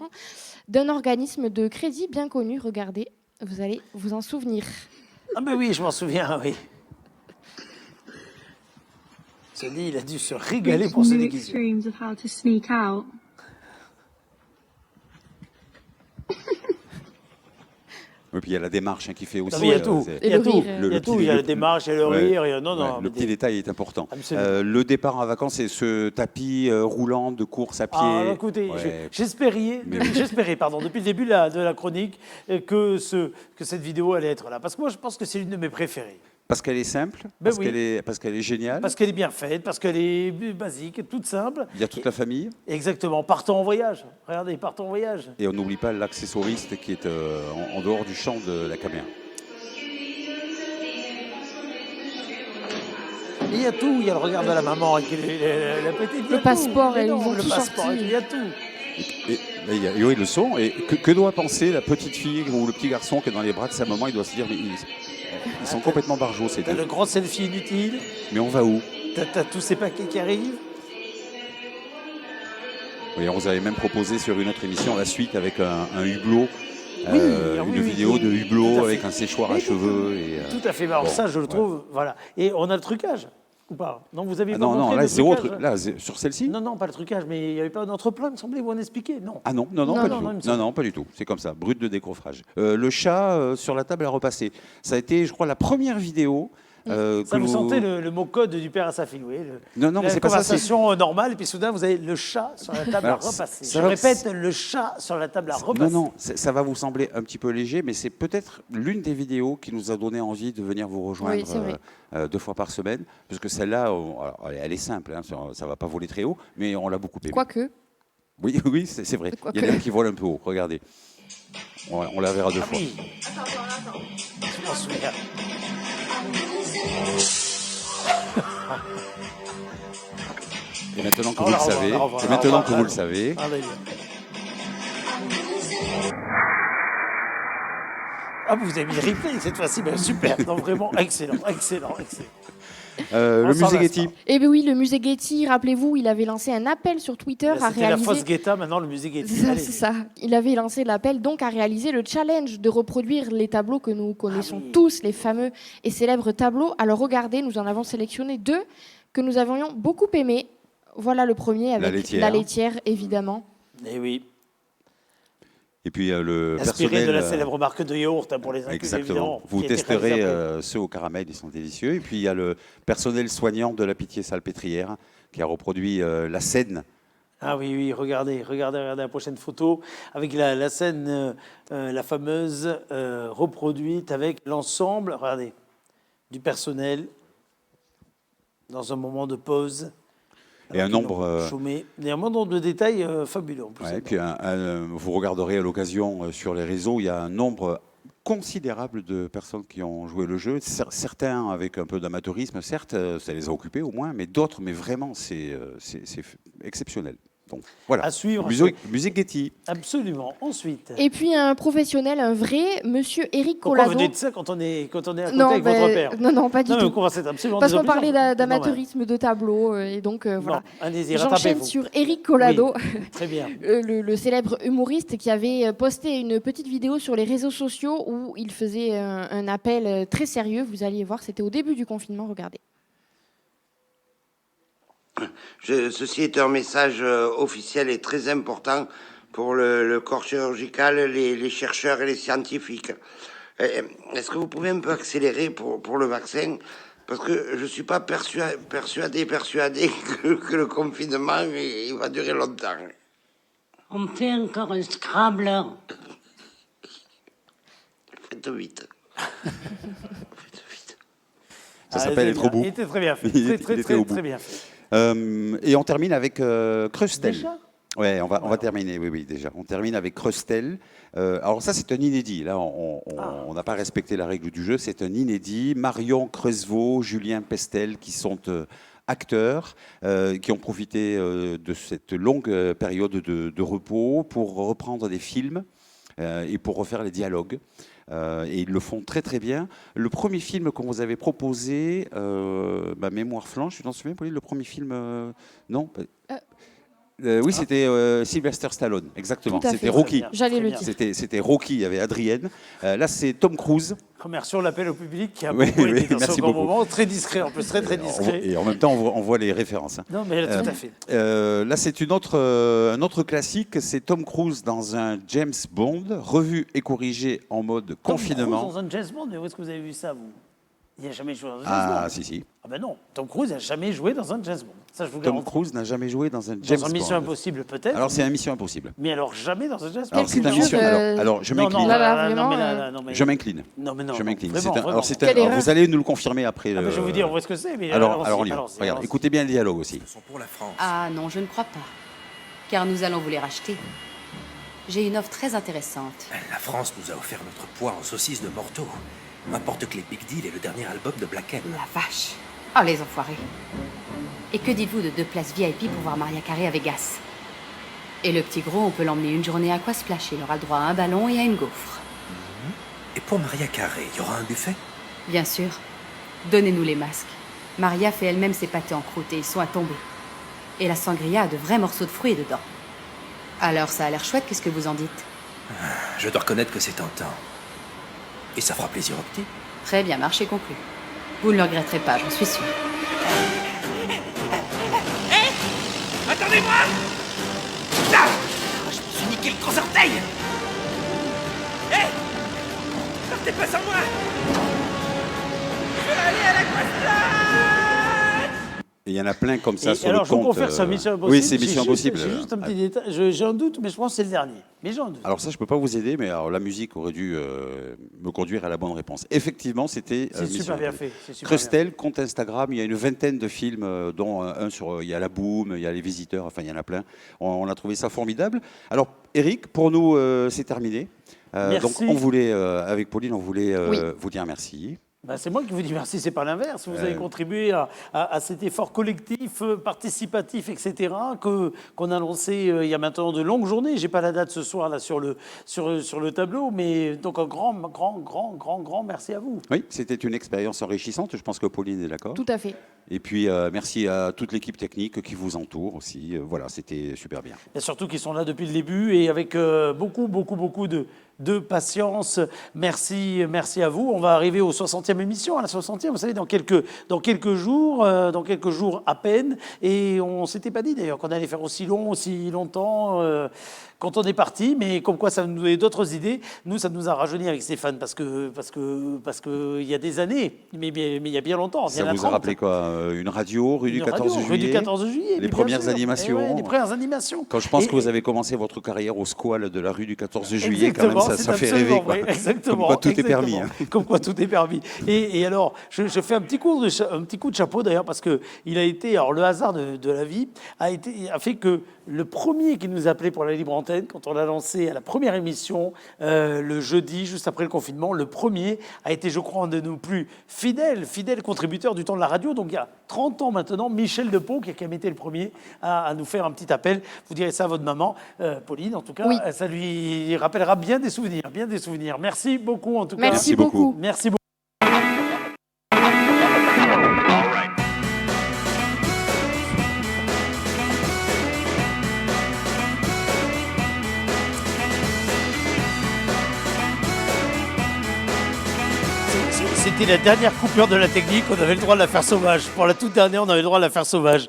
d'un organisme de crédit bien connu. Regardez, vous allez vous en souvenir. Ah ben oui, je m'en souviens, oui. Je dis, il a dû se régaler pour se déguiser. Et puis il y a la démarche qui fait aussi. Non, mais il y a tout. c'est- Il y a le tout. rire. Il y a tout. Il y a la démarche, il y a le Ouais. rire. Non, Ouais, non. le petit détail est important. Absolument. Le départ en vacances, c'est ce tapis roulant de course à pied. Ah, écoutez, Ouais. j'espérais, depuis le début de la chronique, que cette vidéo allait être là. Parce que moi, je pense que c'est l'une de mes préférées. Parce qu'elle est simple, Ben parce oui. qu'elle est géniale. Parce qu'elle est bien faite, parce qu'elle est basique, toute simple. Il y a toute la famille. Exactement. Partons en voyage. Regardez, partons en voyage. Et on n'oublie pas l'accessoriste qui est en dehors du champ de la caméra. Il y a tout. Il y a le regard de la maman avec la petite. il y a Le passeport, tout. Mais ils non, ont le tout passeport, sorti. il y a tout. Et oui, le son. Et que doit penser la petite fille ou le petit garçon qui est dans les bras de sa maman? Il doit se dire, mais ils sont complètement barjots, ces T'as deux. le grand selfie inutile. Mais on va où? T'as tous ces paquets qui arrivent. Oui, on vous avait même proposé sur une autre émission la suite avec un hublot. Oui, une vidéo de tout hublot à avec fait. un séchoir Oui, à cheveux. Et, Tout à fait. Alors bon, ça, je le ouais. trouve. Voilà. Et on a le trucage. Ou pas? Non, vous avez Ah pas non, montré là, le c'est trucage autre. Là, sur celle-ci? Non, non, pas le trucage, mais il n'y avait pas un autre plan, il me semblait, vous en expliquer. Non. Ah non, pas non, du il me tout. semble. Non, pas du tout. C'est comme ça, brut de décoffrage. Le chat sur la table à repasser. Ça a été, je crois, la première vidéo. Ça, vous sentez le mot code du père à sa fille, oui. Non, mais la c'est pas ça. conversation normale, et puis soudain, vous avez le chat sur la table Alors, à repasser. ça Je va- répète, le chat sur la table à repasser. Non, ça va vous sembler un petit peu léger, mais c'est peut-être l'une des vidéos qui nous a donné envie de venir vous rejoindre Oui, c'est vrai. 2 fois par semaine. Parce que celle-là, alors, elle est simple, hein, ça ne va pas voler très haut, mais on l'a beaucoup aimée. Quoique, Oui, oui, c'est vrai. Il y en a qui volent un peu haut. Regardez. On la verra deux fois. Oui. Je m'en souviens. Et maintenant que On vous la le revoit, savez, on la revoit, et on la maintenant revoit. que vous le savez, Allez. Ah, vous avez mis le replay cette fois-ci, ben, super, non, vraiment excellent, excellent, excellent. On le s'en musée lasse Getty. pas. Eh bien oui, le musée Getty, rappelez-vous, il avait lancé un appel sur Twitter à C'était la réaliser... fosse Guetta, maintenant le musée Getty. C'est Allez-y. ça. Il avait lancé l'appel donc à réaliser le challenge de reproduire les tableaux que nous connaissons oui. tous, les fameux et célèbres tableaux. Alors regardez, nous en avons sélectionné 2 que nous avions beaucoup aimés. Voilà le premier avec laitière. évidemment. Eh oui, Et puis le inspiré personnel. de la célèbre marque de yaourt hein, pour les inclus, Exactement. évidemment. Vous qui a été testerez réalisé après. ceux au caramel, ils sont délicieux. Et puis il y a le personnel soignant de la Pitié-Salpêtrière qui a reproduit la scène. Ah oui, oui, regardez la prochaine photo avec la scène, la fameuse reproduite avec l'ensemble, regardez, du personnel dans un moment de pause. Et un nombre. Chômé. Et un nombre de détails fabuleux en plus. Ouais, et puis vous regarderez à l'occasion sur les réseaux, il y a un nombre considérable de personnes qui ont joué le jeu. Certains avec un peu d'amateurisme, certes, ça les a occupés au moins, mais d'autres, mais vraiment, c'est exceptionnel. Donc voilà. À suivre. Musée Getty. Absolument. Ensuite. Et puis un professionnel, un vrai, monsieur Eric Pourquoi Collado. vous dites ça quand on est à côté Non, avec votre père? non, pas du Non, mais tout. pourquoi c'est absolument Parce qu'on désobligeant. parlait Non, mais- d'amateurisme de tableau, et donc voilà. Non, allez-y, J'enchaîne rattrapez-vous. sur Eric Collado, Très bien. le célèbre humoriste qui avait posté une petite vidéo sur les réseaux sociaux où il faisait un appel très sérieux. Vous alliez voir, c'était au début du confinement, regardez. Ceci est un message officiel et très important pour le corps chirurgical, les chercheurs et les scientifiques. Est-ce que vous pouvez un peu accélérer pour le vaccin? Parce que je ne suis pas persuadé que le confinement il va durer longtemps. On fait encore un Scrabble. Faites vite. Ça s'appelle Être au bout. Il était très bien fait. Il était au bout. Très bien fait. Et on termine avec Crustel. Déjà Ouais, on va terminer, oui, déjà. On termine avec Crustel. Alors ça, c'est un inédit. Là, on n'a pas respecté la règle du jeu. C'est un inédit. Marion Creusevaux, Julien Pestel, qui sont acteurs, qui ont profité de cette longue période de repos pour reprendre des films et pour refaire les dialogues. Et ils le font très très bien. Le premier film qu'on vous avait proposé, Mémoire flanche, tu t'en souviens, Pauline, le premier film non oui, c'était Sylvester Stallone, exactement. Tout à fait. C'était Rocky. J'allais le dire. C'était Rocky, il y avait Adrienne. Là, c'est Tom Cruise. Remercions l'appel au public qui a Oui, beaucoup oui, aidé dans merci ce grand beaucoup. moment. Très discret, en plus, très discret. Et en même temps, on voit les références. Hein. Non, mais tout à fait. Là, c'est un autre classique. C'est Tom Cruise dans un James Bond, revu et corrigé en mode confinement. Tom Cruise dans un James Bond, mais où est-ce que vous avez vu ça, vous? Il n'a jamais joué dans un James Bond. Ah, si. Ah ben non, Tom Cruise n'a jamais joué dans un James Bond. Ça, je vous Tom garantis. Cruise n'a jamais joué dans un James Dans un Bond. Mission Impossible, peut-être. Alors, c'est un Mission Impossible. Mais alors, jamais dans un James Bond. Alors, c'est un culture mission. de- Alors, je Non, m'incline. non, Là, là, non, vraiment, mais là, non, mais- Je m'incline. Non, mais non. Je m'incline. Vraiment, vraiment. Alors, Quelle erreur. vous allez nous le confirmer après. Ah ben, je vais vous dire où est-ce que c'est. Mais Alors, on y va. allons-y, Regarde, allons-y. écoutez bien le dialogue aussi. Ce sont pour la France. Ah non, je ne crois pas. Car nous allons vous les racheter. J'ai une offre très intéressante. La France nous a offert notre poids en saucisses de Morteau. N'importe que les Big Deal et le dernier album de Black M. La vache. Oh, les enfoirés. Et que dites-vous de 2 places VIP pour voir Maria Carré à Vegas? Et le petit gros, on peut l'emmener une journée à Aquasplash. Il aura le droit à un ballon et à une gaufre. Et pour Maria Carré, il y aura un buffet? Bien sûr. Donnez-nous les masques. Maria fait elle-même ses pâtés en croûte et ils sont à tomber. Et la sangria a de vrais morceaux de fruits dedans. Alors, ça a l'air chouette, qu'est-ce que vous en dites? Je dois reconnaître que c'est tentant. Et ça fera plaisir au petit. Très bien, marché conclu. Vous ne le regretterez pas, j'en suis sûre. Attendez-moi! Là! Je me suis niqué le gros orteil! Hé! Partez pas sans moi! Je veux aller à la Et il y en a plein comme ça Et sur alors, le je vous compte. confère, c'est Mission Impossible. Oui, c'est Mission Impossible. C'est juste un petit détail. J'ai un doute, mais je pense que c'est le dernier. Mais j'ai un doute. Alors ça, je peux pas vous aider, mais alors la musique aurait dû me conduire à la bonne réponse. Effectivement, c'était C'est Mission super bien Impossible. fait. C'est super bien Crustel, compte Instagram, il y a une vingtaine de films, dont un sur, il y a La Boom, il y a Les Visiteurs, enfin il y en a plein. On a trouvé ça formidable. Alors Eric, pour nous, c'est terminé. Donc Merci. on voulait, avec Pauline, on voulait Oui. vous dire merci. Ben, c'est moi qui vous dis merci, c'est pas l'inverse. Vous avez contribué à cet effort collectif, participatif, etc., qu'on a lancé il y a maintenant de longues journées. J'ai pas la date ce soir là sur le tableau, mais donc un grand merci à vous. Oui, c'était une expérience enrichissante. Je pense que Pauline est d'accord. Tout à fait. Et puis merci à toute l'équipe technique qui vous entoure aussi. Voilà, c'était super bien. Et surtout qu'ils sont là depuis le début et avec beaucoup de patience. Merci à vous. On va arriver aux 60e émission, à la 60e, vous savez, dans quelques jours à peine. Et on s'était pas dit d'ailleurs qu'on allait faire aussi longtemps quand on est parti, mais comme quoi ça nous donnait d'autres idées. Nous, ça nous a rajeuni avec Stéphane parce que il y a des années, mais il y a bien longtemps. Ça vous a rappelé quoi? Une radio, rue du 14 juillet? Rue du 14 juillet. Les premières animations. Ouais, les premières animations. Quand je pense que vous avez commencé votre carrière au squal de la rue du 14 juillet, quand même, ça fait rêver. Quoi. Exactement. Comme quoi tout est permis. Hein. Comme quoi tout est permis. Et alors, je fais un petit coup de chapeau d'ailleurs, parce que il a été, alors le hasard de la vie a fait que le premier qui nous appelait pour la libre antenne, quand on l'a lancé à la première émission, le jeudi, juste après le confinement, le premier a été, je crois, un de nos plus fidèles contributeurs du temps de la radio. Donc il y a 30 ans maintenant, Michel Depont, qui a quand même été le premier à nous faire un petit appel. Vous direz ça à votre maman, Pauline, en tout cas. Oui. Ça lui rappellera bien des souvenirs. Merci beaucoup, en tout cas. Merci beaucoup. Merci beaucoup. C'était la dernière coupure de la technique, on avait le droit de la faire sauvage. Pour la toute dernière, on avait le droit de la faire sauvage.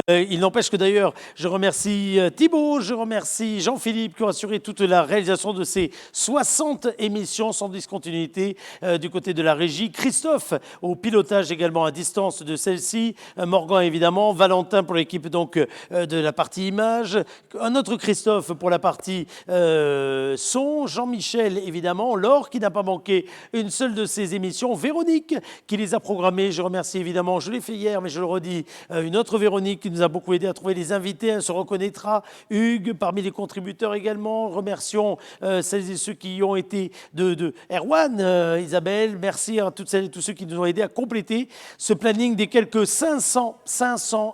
Il n'empêche que d'ailleurs, je remercie Thibaut, je remercie Jean-Philippe qui ont assuré toute la réalisation de ces 60 émissions sans discontinuité du côté de la régie. Christophe au pilotage également à distance de celle-ci. Morgan évidemment, Valentin pour l'équipe donc de la partie image. Un autre Christophe pour la partie son. Jean-Michel évidemment. Laure qui n'a pas manqué une seule de ces émissions. Véronique qui les a programmées. Je remercie évidemment, je l'ai fait hier, mais je le redis, une autre Véronique qui nous a beaucoup aidé à trouver les invités. Elle se reconnaîtra. Hugues, parmi les contributeurs également. Remercions celles et ceux qui y ont été de Erwan, Isabelle. Merci à toutes celles et tous ceux qui nous ont aidés à compléter ce planning des quelques 500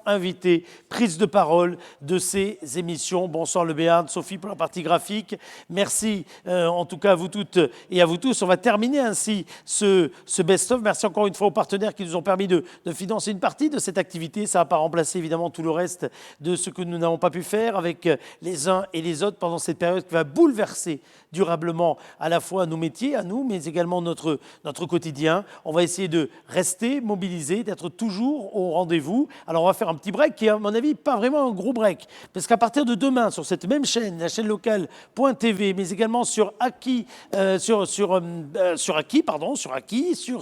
invités, prises de parole de ces émissions. Bonsoir le Béarn, Sophie pour la partie graphique. Merci en tout cas à vous toutes et à vous tous. On va terminer ainsi ce best-of. Merci encore une fois aux partenaires qui nous ont permis de financer une partie de cette activité. Ça ne va pas remplacer évidemment tout le reste de ce que nous n'avons pas pu faire avec les uns et les autres pendant cette période qui va bouleverser durablement à la fois nos métiers, à nous, mais également notre quotidien. On va essayer de rester mobilisés, d'être toujours au rendez-vous. Alors on va faire un petit break qui est à mon avis pas vraiment un gros break, parce qu'à partir de demain sur cette même chaîne, la chaîne locale .tv, mais également sur Aki, sur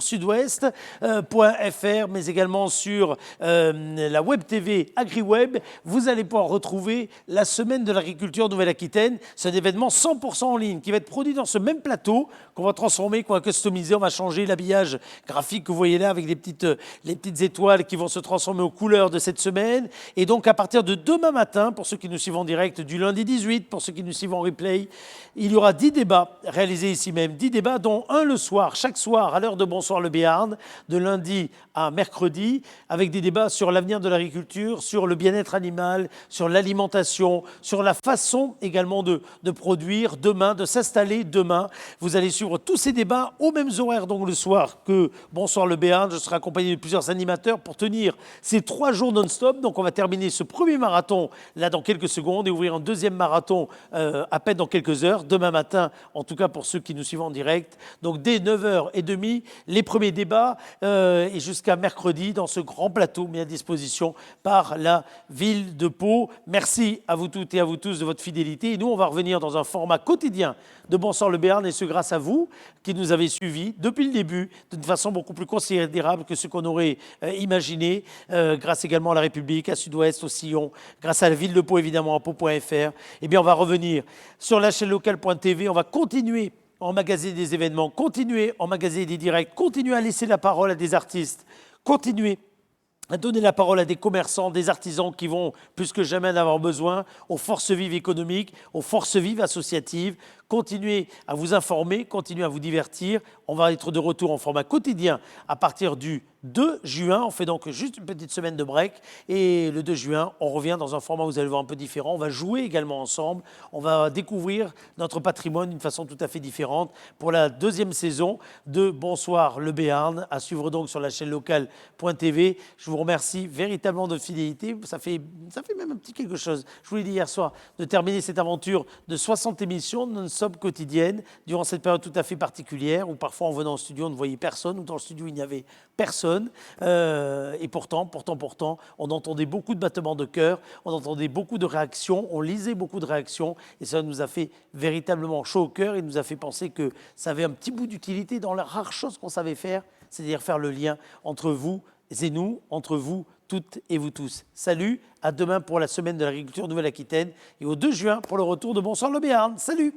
sudouest.fr, mais également sur la web TV AgriWeb, vous allez pouvoir retrouver la semaine de l'agriculture Nouvelle-Aquitaine. C'est un événement 100% en ligne qui va être produit dans ce même plateau, qu'on va transformer, qu'on va customiser, on va changer l'habillage graphique que vous voyez là avec les petites étoiles qui vont se transformer aux couleurs de cette semaine. Et donc à partir de demain matin, pour ceux qui nous suivent en direct, du lundi 18, pour ceux qui nous suivent en replay, il y aura 10 débats réalisés ici même, 10 débats dont un le soir, chaque soir à l'heure de Bonsoir le Béarn, de lundi à mercredi, avec des débats sur l'avenir de l'agriculture, sur le bien-être animal, sur l'alimentation, sur la façon également de produire demain, de s'installer demain. Vous allez suivre tous ces débats aux mêmes horaires donc le soir que Bonsoir le Béarn. Je serai accompagné de plusieurs animateurs pour tenir ces 3 jours non-stop. Donc on va terminer ce premier marathon là dans quelques secondes et ouvrir un deuxième marathon à peine dans quelques heures, demain matin en tout cas pour ceux qui nous suivent en direct. Donc dès 9h30, les premiers débats et jusqu'à mercredi dans ce grand plateau mis à disposition par la ville de Pau. Merci à vous toutes et à vous tous de votre fidélité. Et nous, on va revenir dans un format quotidien de Bonsoir le Béarn, et ce grâce à vous qui nous avez suivis depuis le début d'une façon beaucoup plus considérable que ce qu'on aurait imaginé, grâce également à la République, à Sud-Ouest, au Sillon, grâce à la ville de Pau évidemment, à Pau.fr. Eh bien, on va revenir sur la chaîne locale.tv, on va continuer à emmagasiner des événements, continuer à emmagasiner des directs, continuer à laisser la parole à des artistes, continuer à donner la parole à des commerçants, des artisans qui vont plus que jamais en avoir besoin, aux forces vives économiques, aux forces vives associatives. Continuez à vous informer, continuez à vous divertir. On va être de retour en format quotidien à partir du 2 juin. On fait donc juste une petite semaine de break. Et le 2 juin, on revient dans un format, vous allez voir, un peu différent. On va jouer également ensemble. On va découvrir notre patrimoine d'une façon tout à fait différente pour la deuxième saison de Bonsoir le Béarn, à suivre donc sur la chaîne locale.tv. Je vous remercie véritablement de fidélité. Ça fait même un petit quelque chose. Je vous l'ai dit hier soir, de terminer cette aventure de 60 émissions non-stop quotidiennes durant cette période tout à fait particulière où parfois en venant au studio on ne voyait personne ou dans le studio il n'y avait personne. Et pourtant, on entendait beaucoup de battements de cœur, on entendait beaucoup de réactions, on lisait beaucoup de réactions et ça nous a fait véritablement chaud au cœur et nous a fait penser que ça avait un petit bout d'utilité dans la rare chose qu'on savait faire, c'est-à-dire faire le lien entre vous et nous, entre vous toutes et vous tous. Salut, à demain pour la semaine de l'agriculture Nouvelle-Aquitaine et au 2 juin pour le retour de Bonsoir le Béarn. Salut!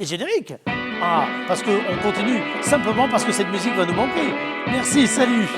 Et générique. Ah, parce qu'on continue, simplement parce que cette musique va nous manquer. Merci, salut.